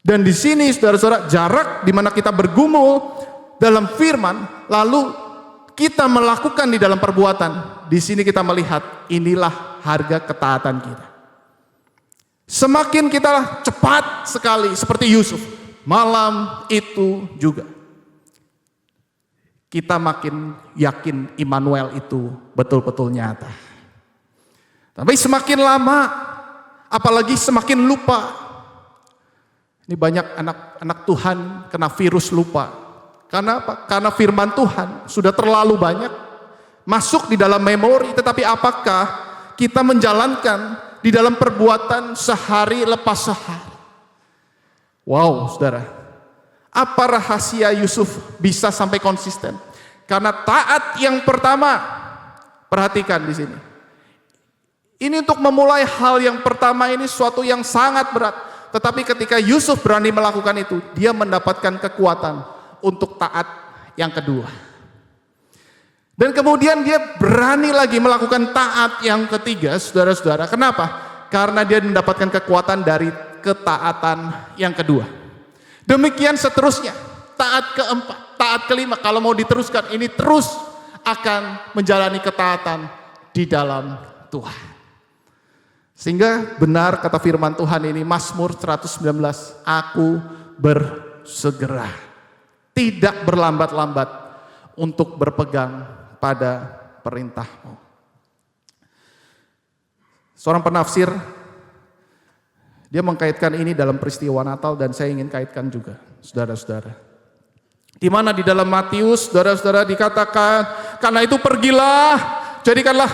S8: Dan di sini saudara-saudara, jarak di mana kita bergumul dalam firman, lalu kita melakukan di dalam perbuatan. Di sini kita melihat, inilah harga ketaatan kita. Semakin kita cepat sekali, seperti Yusuf, malam itu juga. Kita makin yakin Immanuel itu betul-betul nyata. Tapi semakin lama, apalagi semakin lupa. Ini banyak anak-anak Tuhan kena virus lupa. Karena apa? Karena firman Tuhan sudah terlalu banyak masuk di dalam memori. Tetapi apakah kita menjalankan di dalam perbuatan sehari lepas sehari? Wow, saudara. Apa rahasia Yusuf bisa sampai konsisten? Karena taat yang pertama, perhatikan di sini. Ini untuk memulai hal yang pertama ini suatu yang sangat berat. Tetapi ketika Yusuf berani melakukan itu, dia mendapatkan kekuatan untuk taat yang kedua. Dan kemudian dia berani lagi melakukan taat yang ketiga, saudara-saudara. Kenapa? Karena dia mendapatkan kekuatan dari ketaatan yang kedua. Demikian seterusnya, taat keempat, taat kelima, kalau mau diteruskan, ini terus akan menjalani ketaatan di dalam Tuhan. Sehingga benar kata firman Tuhan ini, Mazmur 119, aku bersegera, tidak berlambat-lambat untuk berpegang pada perintahmu. Seorang penafsir, dia mengkaitkan ini dalam peristiwa Natal dan saya ingin kaitkan juga, saudara-saudara. Di mana di dalam Matius, saudara-saudara dikatakan, karena itu pergilah, jadikanlah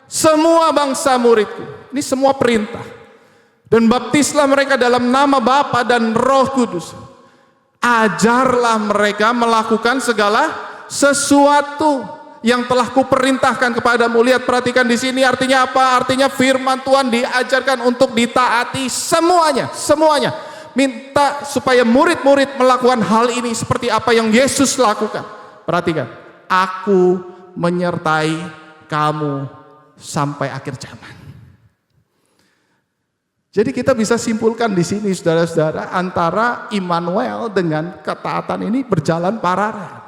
S8: semua bangsa muridku. Ini semua perintah. Dan baptislah mereka dalam nama Bapa dan Roh Kudus. Ajarlah mereka melakukan segala sesuatu yang telah kuperintahkan kepadamu. Lihat, perhatikan di sini artinya apa? Artinya firman Tuhan diajarkan untuk ditaati semuanya, semuanya. Minta supaya murid-murid melakukan hal ini seperti apa yang Yesus lakukan. Perhatikan, aku menyertai kamu sampai akhir zaman. Jadi kita bisa simpulkan di sini saudara-saudara, antara Immanuel dengan ketaatan ini berjalan paralel.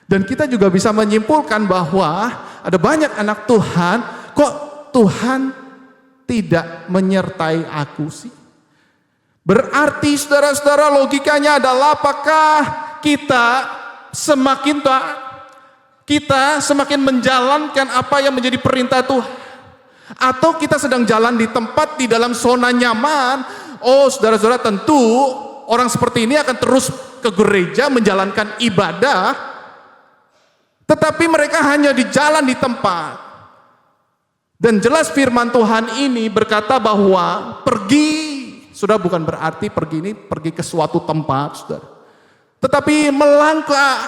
S8: Dan kita juga bisa menyimpulkan bahwa ada banyak anak Tuhan, kok Tuhan tidak menyertai aku sih? Berarti saudara-saudara, logikanya adalah apakah kita semakin taat, kita semakin menjalankan apa yang menjadi perintah Tuhan, atau kita sedang jalan di tempat di dalam zona nyaman? Oh saudara-saudara, tentu orang seperti ini akan terus ke gereja menjalankan ibadah, tetapi mereka hanya di jalan di tempat. Dan jelas firman Tuhan ini berkata bahwa pergi, sudah bukan berarti pergi ini pergi ke suatu tempat, saudara. Tetapi melangkah,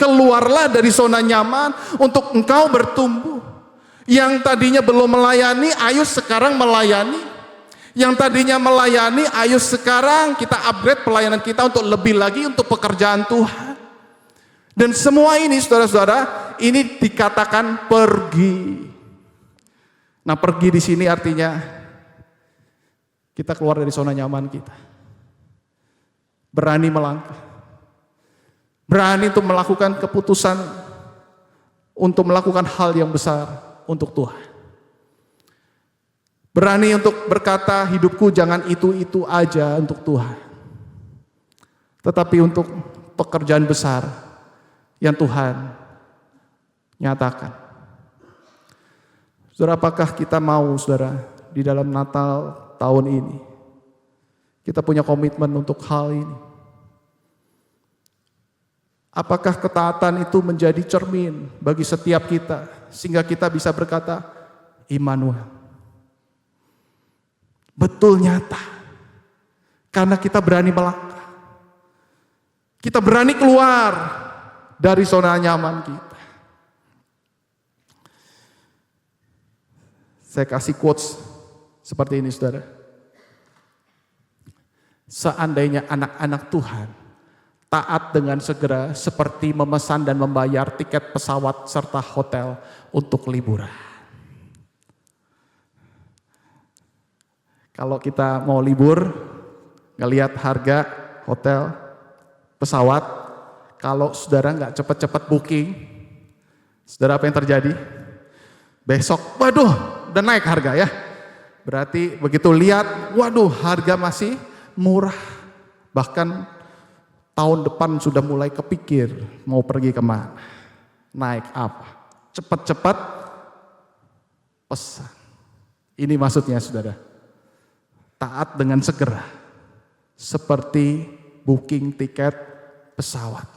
S8: keluarlah dari zona nyaman untuk engkau bertumbuh. Yang tadinya belum melayani, ayo sekarang melayani. Yang tadinya melayani, ayo sekarang kita upgrade pelayanan kita untuk lebih lagi untuk pekerjaan Tuhan. Dan semua ini saudara-saudara, ini dikatakan pergi. Nah, pergi di sini artinya kita keluar dari zona nyaman kita. Berani melangkah. Berani untuk melakukan keputusan untuk melakukan hal yang besar untuk Tuhan. Berani untuk berkata, hidupku jangan itu-itu aja untuk Tuhan, tetapi untuk pekerjaan besar yang Tuhan nyatakan. Saudara, apakah kita mau, saudara, di dalam Natal tahun ini kita punya komitmen untuk hal ini? Apakah ketaatan itu menjadi cermin bagi setiap kita sehingga kita bisa berkata, Immanuel. Betul nyata. Karena kita berani melangkah. Kita berani keluar dari zona nyaman kita. Saya kasih quotes seperti ini, saudara. Seandainya anak-anak Tuhan taat dengan segera seperti memesan dan membayar tiket pesawat serta hotel untuk liburan. Kalau kita mau libur, ngelihat harga hotel, pesawat, kalau saudara nggak cepat-cepat booking, saudara apa yang terjadi? Besok, waduh, udah naik harga ya. Berarti begitu lihat, waduh, harga masih murah. Bahkan tahun depan sudah mulai kepikir mau pergi kemana, naik apa, cepat-cepat pesan. Ini maksudnya saudara, taat dengan segera, seperti booking tiket pesawat.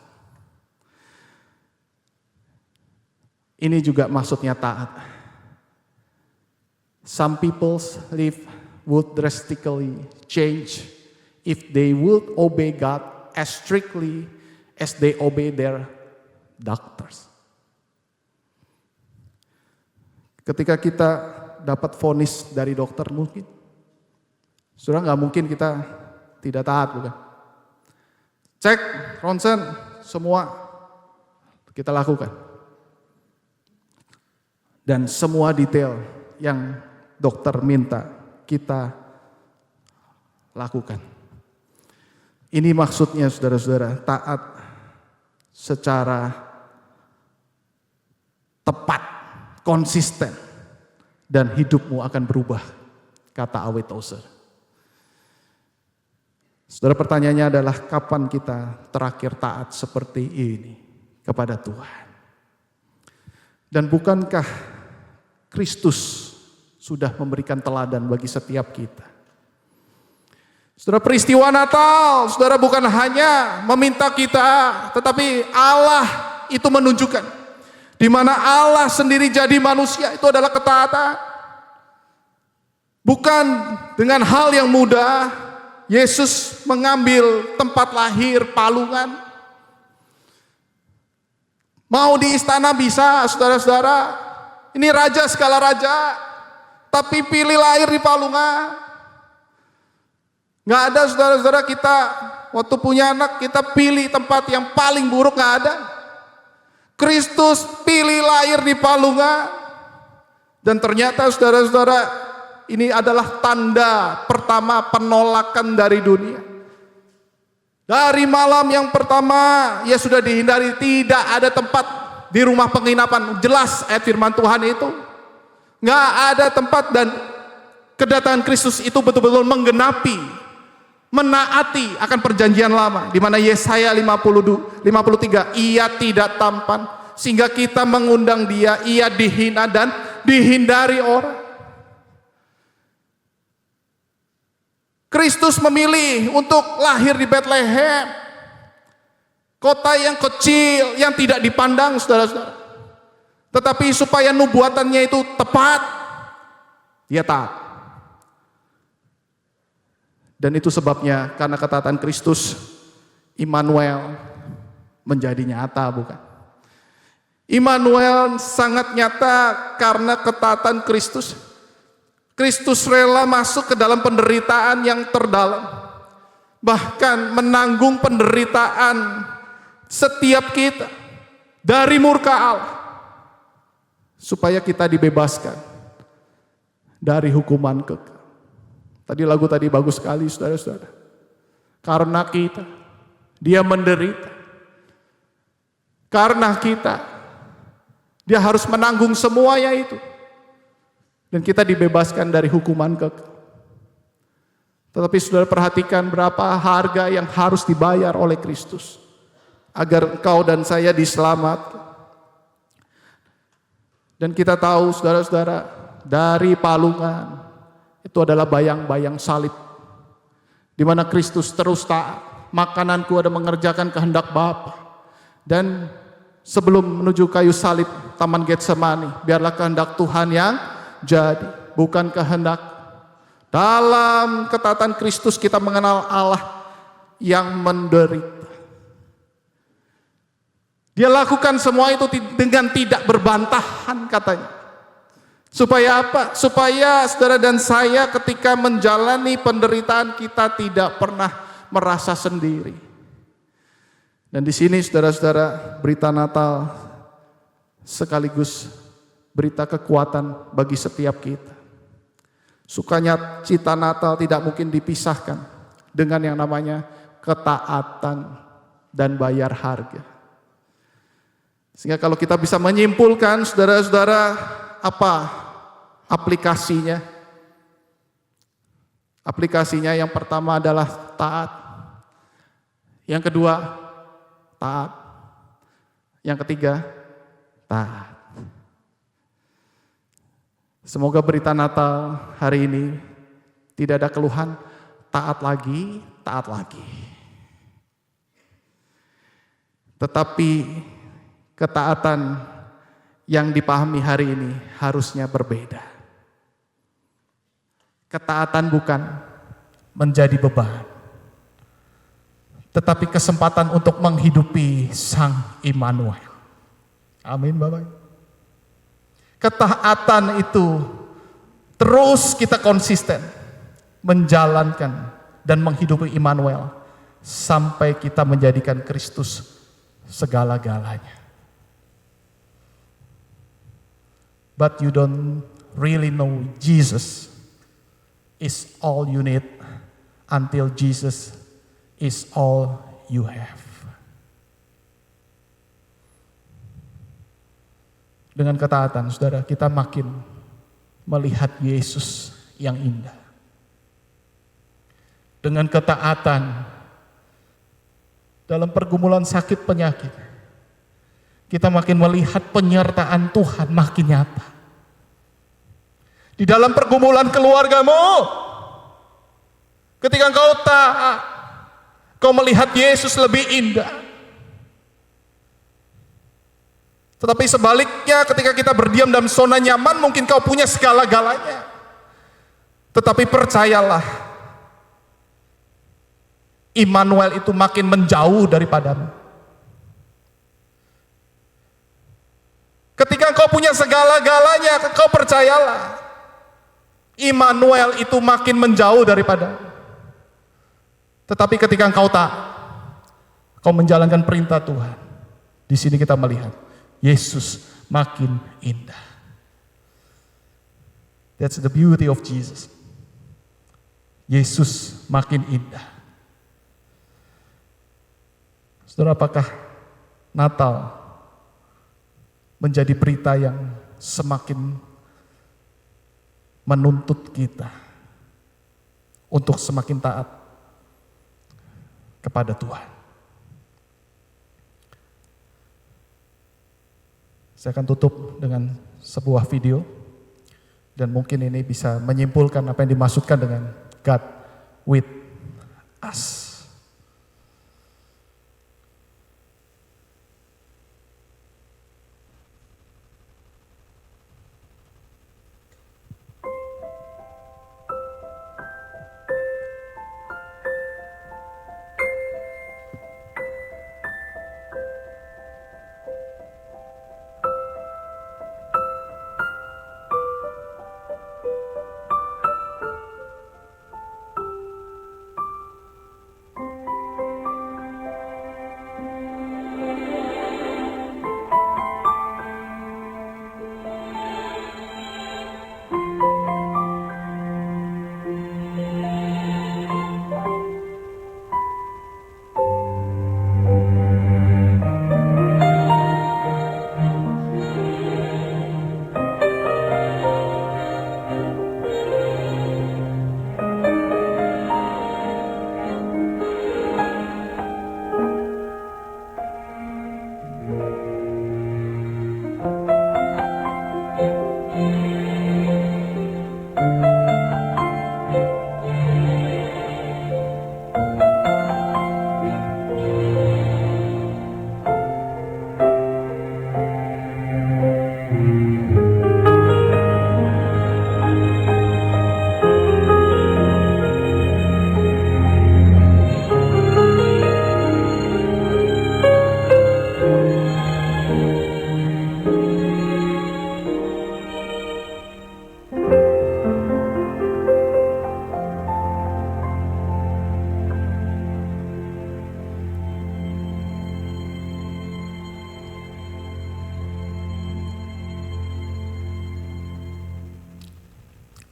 S8: Ini juga maksudnya taat. Some people live would drastically change if they would obey God as strictly as they obey their doctors. Ketika kita dapat vonis dari dokter, mungkin sudah nggak mungkin kita tidak taat, bukan? Cek, ronsen, semua kita lakukan. Dan semua detail yang dokter minta kita lakukan. Ini maksudnya saudara-saudara, taat secara tepat, konsisten, dan hidupmu akan berubah, kata Awet Tozer. Saudara, pertanyaannya adalah kapan kita terakhir taat seperti ini kepada Tuhan? Dan bukankah Kristus sudah memberikan teladan bagi setiap kita? Saudara, peristiwa Natal, saudara, bukan hanya meminta kita, tetapi Allah itu menunjukkan di mana Allah sendiri jadi manusia, itu adalah ketaatan. Bukan dengan hal yang mudah, Yesus mengambil tempat lahir Palungan. Mau di istana bisa, saudara-saudara. Ini raja segala raja, tapi pilih lahir di Palungan. Nggak ada, saudara-saudara, kita waktu punya anak kita pilih tempat yang paling buruk, nggak ada. Kristus pilih lahir di Palungan. Dan ternyata, saudara-saudara, ini adalah tanda pertama penolakan dari dunia. Dari malam yang pertama, ia sudah dihindari, tidak ada tempat di rumah penginapan. Jelas ayat firman Tuhan itu. Nggak ada tempat, dan kedatangan Kristus itu betul-betul menggenapi, menaati akan perjanjian lama, di mana Yesaya 53, ia tidak tampan, sehingga kita mengundang dia, ia dihina dan dihindari orang. Kristus memilih untuk lahir di Bethlehem, kota yang kecil, yang tidak dipandang, saudara-saudara. Tetapi supaya nubuatannya itu tepat, dia taat. Dan itu sebabnya, karena ketaatan Kristus, Immanuel menjadi nyata, bukan? Immanuel sangat nyata karena ketaatan Kristus. Kristus rela masuk ke dalam penderitaan yang terdalam, bahkan menanggung penderitaan setiap kita dari murka Allah, supaya kita dibebaskan dari hukuman kekal. Tadi lagu tadi bagus sekali, saudara-saudara. Karena kita, dia menderita. Karena kita, dia harus menanggung semuanya itu. Dan kita dibebaskan dari hukuman kekal. Tetapi saudara perhatikan berapa harga yang harus dibayar oleh Kristus agar engkau dan saya diselamatkan. Dan kita tahu, saudara-saudara, dari Palungan itu adalah bayang-bayang salib, di mana Kristus terus taat. Makananku ada mengerjakan kehendak Bapa. Dan sebelum menuju kayu salib Taman Getsemani, biarlah kehendak Tuhan yang jadi, bukan kehendak. Dalam ketaatan Kristus kita mengenal Allah yang menderita. Dia lakukan semua itu dengan tidak berbantahan, katanya. Supaya apa? Supaya saudara dan saya ketika menjalani penderitaan kita tidak pernah merasa sendiri. Dan di sini saudara-saudara, berita Natal sekaligus berita kekuatan bagi setiap kita. Sukanya cita Natal tidak mungkin dipisahkan dengan yang namanya ketaatan dan bayar harga. Sehingga kalau kita bisa menyimpulkan, saudara-saudara, apa aplikasinya? Aplikasinya yang pertama adalah taat. Yang kedua, taat. Yang ketiga, taat. Semoga berita Natal hari ini tidak ada keluhan, taat lagi, taat lagi. Tetapi ketaatan yang dipahami hari ini harusnya berbeda. Ketaatan bukan menjadi beban, tetapi kesempatan untuk menghidupi Sang Immanuel. Amin, Bapak. Ketaatan itu terus kita konsisten menjalankan dan menghidupi Immanuel sampai kita menjadikan Kristus segala-galanya. But you don't really know Jesus is all you need until Jesus is all you have. Dengan ketaatan, saudara, kita makin melihat Yesus yang indah. Dengan ketaatan, dalam pergumulan sakit penyakit, kita makin melihat penyertaan Tuhan makin nyata. Di dalam pergumulan keluargamu, ketika engkau taat, kau melihat Yesus lebih indah. Tetapi sebaliknya ketika kita berdiam dalam zona nyaman, mungkin kau punya segala-galanya. Tetapi percayalah, Immanuel itu makin menjauh daripadamu. Ketika engkau punya segala-galanya, engkau percayalah, Immanuel itu makin menjauh daripadamu. Tetapi ketika engkau kau menjalankan perintah Tuhan, di sini kita melihat Yesus makin indah. That's the beauty of Jesus. Yesus makin indah. Saudara, apakah Natal menjadi berita yang semakin menuntut kita untuk semakin taat kepada Tuhan? Saya akan tutup dengan sebuah video, dan mungkin ini bisa menyimpulkan apa yang dimaksudkan dengan God with us.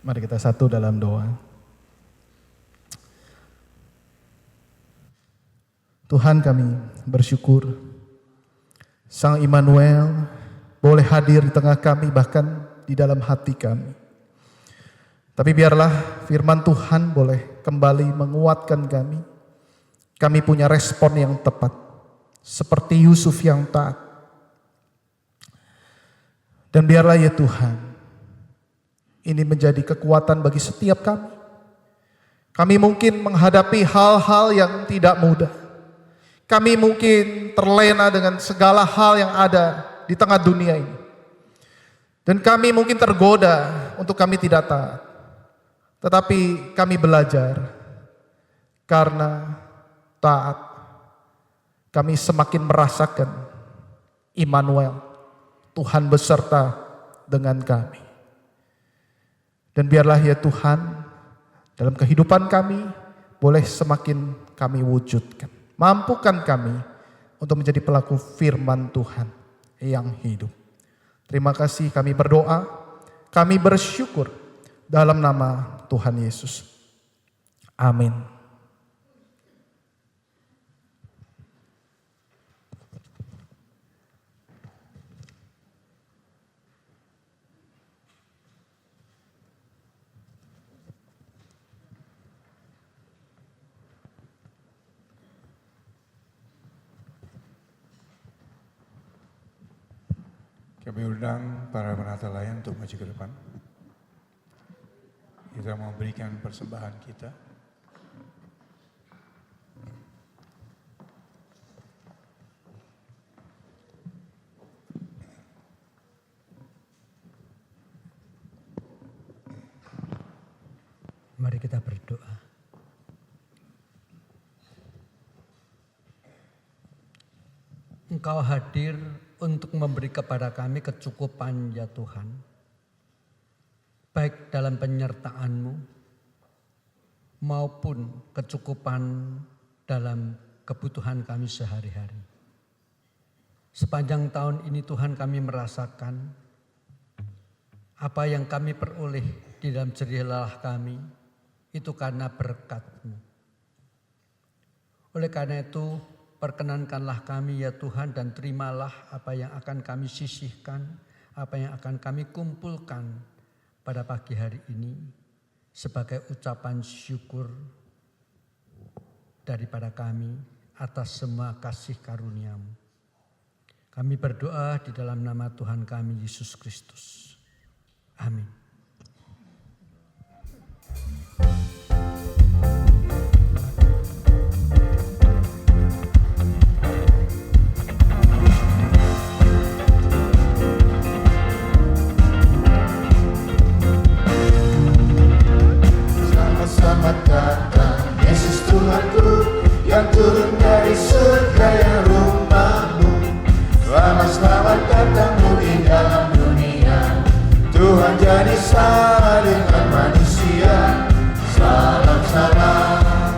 S8: Mari kita satu dalam doa. Tuhan, kami bersyukur Sang Immanuel boleh hadir di tengah kami, bahkan di dalam hati kami. Tapi biarlah firman Tuhan boleh kembali menguatkan kami. Kami punya respon yang tepat, seperti Yusuf yang taat. Dan biarlah ya Tuhan, ini menjadi kekuatan bagi setiap kami. Kami mungkin menghadapi hal-hal yang tidak mudah. Kami mungkin terlena dengan segala hal yang ada di tengah dunia ini. Dan kami mungkin tergoda untuk kami tidak taat. Tetapi kami belajar, karena taat, kami semakin merasakan Immanuel, Tuhan beserta dengan kami. Dan biarlah ya Tuhan, dalam kehidupan kami boleh semakin kami wujudkan. Mampukan kami untuk menjadi pelaku firman Tuhan yang hidup. Terima kasih, kami berdoa, kami bersyukur dalam nama Tuhan Yesus. Amin.
S1: Kami undang para penata layan untuk maju ke depan. Kita memberikan persembahan kita.
S9: Mari kita berdoa. Engkau hadir untuk memberi kepada kami kecukupan ya Tuhan. Baik dalam penyertaan-Mu maupun kecukupan dalam kebutuhan kami sehari-hari. Sepanjang tahun ini Tuhan kami merasakan apa yang kami peroleh di dalam jerih lelah kami itu karena berkat-Mu. Oleh karena itu perkenankanlah kami ya Tuhan dan terimalah apa yang akan kami sisihkan, apa yang akan kami kumpulkan pada pagi hari ini sebagai ucapan syukur daripada kami atas semua kasih karunia-Mu. Kami berdoa di dalam nama Tuhan kami Yesus Kristus. Amin.
S7: Selamat datang Yesus Tuhanku yang turun dari surga yang rumahmu. Selamat datangmu di dalam dunia. Tuhan jadi sama dengan manusia. Salam salam.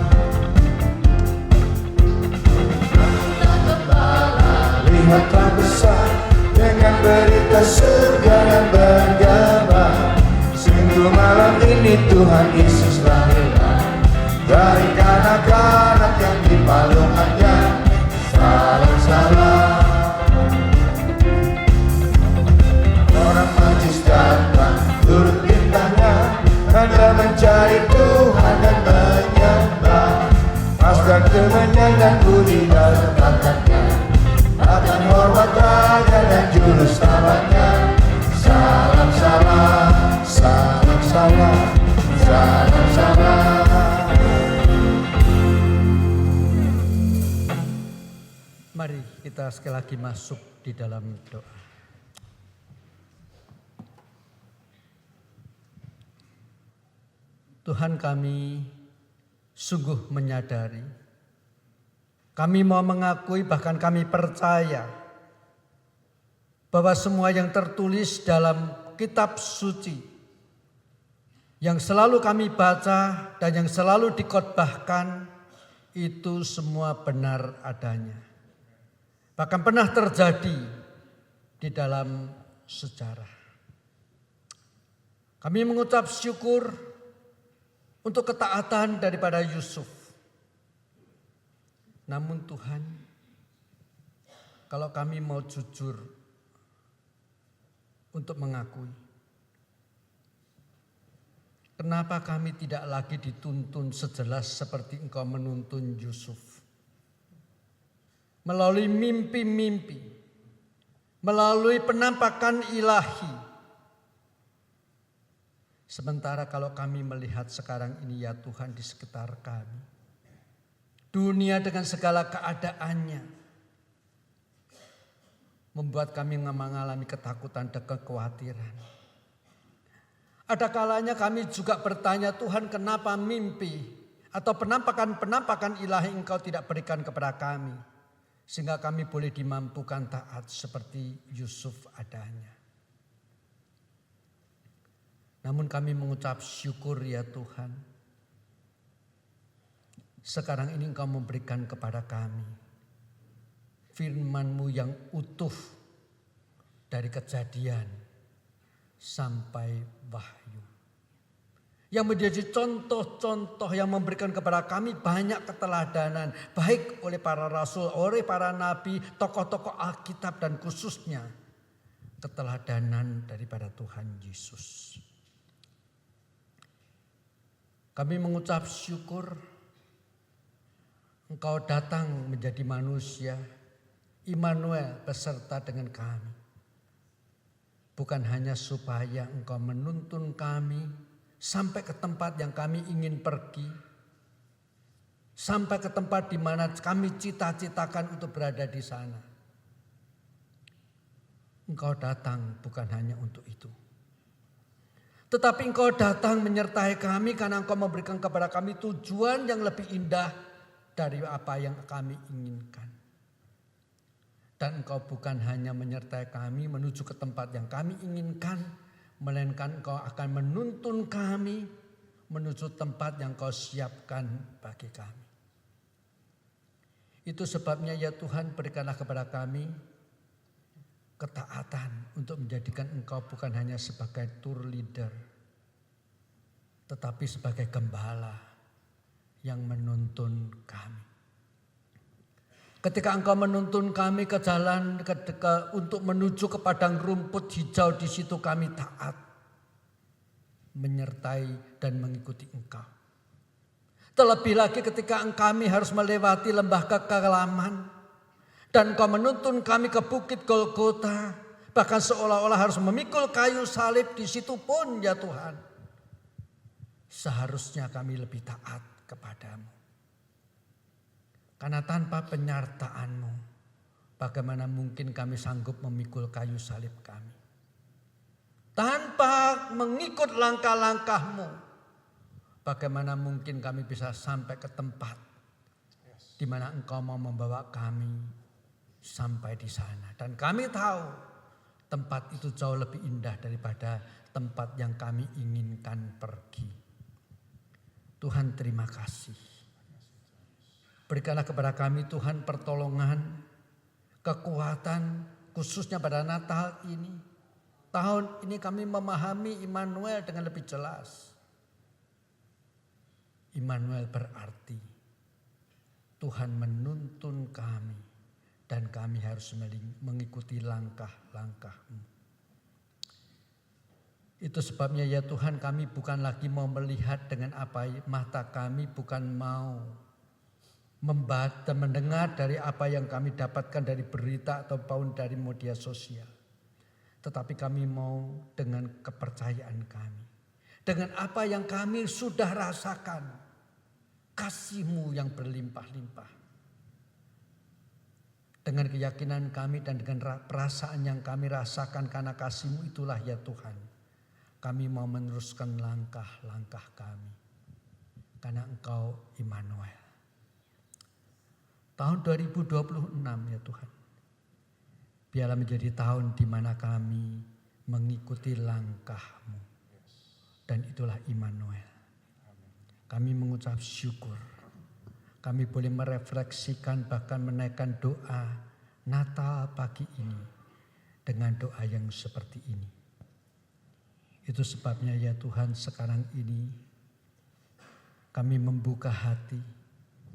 S7: Lihat Tuhan besar dengan berita surga dan bergema. Sungguh malam ini Tuhan Yesus lahirlah dari kanak-kanak yang di palungannya. Salam salam. Orang majus datang turut bintangnya, hanya mencari Tuhan dan menyembah. Paskan kemenyan dan puji dalam bakatnya, akan hormat raja dan juru selamatnya. Salam salam, salam salam, salam salam.
S9: Mari kita sekali lagi masuk di dalam doa. Tuhan kami sungguh menyadari, kami mau mengakui bahkan kami percaya bahwa semua yang tertulis dalam kitab suci yang selalu kami baca dan yang selalu dikhotbahkan itu semua benar adanya. Bahkan pernah terjadi di dalam sejarah. Kami mengucap syukur untuk ketaatan daripada Yusuf. Namun Tuhan, kalau kami mau jujur untuk mengakui, kenapa kami tidak lagi dituntun sejelas seperti Engkau menuntun Yusuf? Melalui mimpi-mimpi, melalui penampakan ilahi. Sementara kalau kami melihat sekarang ini ya Tuhan di sekitar kami, dunia dengan segala keadaannya membuat kami mengalami ketakutan dan kekhawatiran. Ada kalanya kami juga bertanya, Tuhan kenapa mimpi atau penampakan-penampakan ilahi Engkau tidak berikan kepada kami, sehingga kami boleh dimampukan taat seperti Yusuf adanya. Namun kami mengucap syukur ya Tuhan. Sekarang ini Engkau memberikan kepada kami firman-Mu yang utuh dari Kejadian sampai Wahyu. Yang menjadi contoh-contoh yang memberikan kepada kami banyak keteladanan. Baik oleh para rasul, oleh para nabi, tokoh-tokoh Alkitab dan khususnya keteladanan daripada Tuhan Yesus. Kami mengucap syukur Engkau datang menjadi manusia, Immanuel beserta dengan kami. Bukan hanya supaya Engkau menuntun kami sampai ke tempat yang kami ingin pergi, sampai ke tempat di mana kami cita-citakan untuk berada di sana. Engkau datang bukan hanya untuk itu. Tetapi Engkau datang menyertai kami karena Engkau memberikan kepada kami tujuan yang lebih indah dari apa yang kami inginkan. Dan Engkau bukan hanya menyertai kami menuju ke tempat yang kami inginkan, melainkan Engkau akan menuntun kami menuju tempat yang Kau siapkan bagi kami. Itu sebabnya ya Tuhan, berikanlah kepada kami ketaatan untuk menjadikan Engkau bukan hanya sebagai tour leader, tetapi sebagai gembala yang menuntun kami. Ketika Engkau menuntun kami ke jalan untuk menuju ke padang rumput hijau, di situ kami taat, menyertai dan mengikuti Engkau. Terlebih lagi ketika kami harus melewati lembah kekelaman dan Engkau menuntun kami ke bukit Golgota, bahkan seolah-olah harus memikul kayu salib di situ pun ya Tuhan. Seharusnya kami lebih taat kepadamu. Karena tanpa penyertaan-Mu, bagaimana mungkin kami sanggup memikul kayu salib kami? Tanpa mengikut langkah-langkah-Mu, bagaimana mungkin kami bisa sampai ke tempat di mana Engkau mau membawa kami sampai di sana. Dan kami tahu tempat itu jauh lebih indah daripada tempat yang kami inginkan pergi. Tuhan, terima kasih. Berikanlah kepada kami Tuhan pertolongan, kekuatan khususnya pada Natal ini. Tahun ini kami memahami Immanuel dengan lebih jelas. Immanuel berarti Tuhan menuntun kami dan kami harus mengikuti langkah-langkah-Mu. Itu sebabnya ya Tuhan, kami bukan lagi mau melihat dengan apa mata kami, bukan mau membaca, mendengar dari apa yang kami dapatkan dari berita ataupun dari media sosial. Tetapi kami mau dengan kepercayaan kami, dengan apa yang kami sudah rasakan, kasih-Mu yang berlimpah-limpah. Dengan keyakinan kami dan dengan perasaan yang kami rasakan karena kasih-Mu itulah ya Tuhan, kami mau meneruskan langkah-langkah kami. Karena Engkau Immanuel. Tahun 2026 ya Tuhan, biarlah menjadi tahun di mana kami mengikuti langkah-Mu. Dan itulah Immanuel. Kami mengucap syukur. Kami boleh merefleksikan bahkan menaikkan doa Natal pagi ini dengan doa yang seperti ini. Itu sebabnya ya Tuhan, sekarang ini kami membuka hati,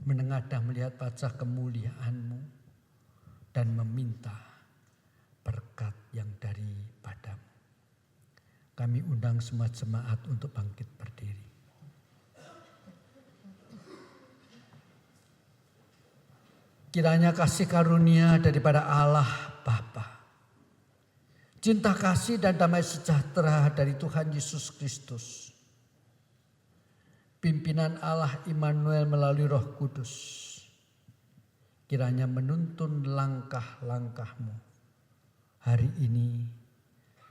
S9: menengadah melihat wajah kemuliaan-Mu dan meminta berkat yang daripada-Mu. Kami undang semua jemaat untuk bangkit berdiri. Kiranya kasih karunia daripada Allah Bapa, cinta kasih dan damai sejahtera dari Tuhan Yesus Kristus, pimpinan Allah Immanuel melalui Roh Kudus, kiranya menuntun langkah-langkah-Mu hari ini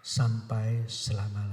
S9: sampai selama-lamanya.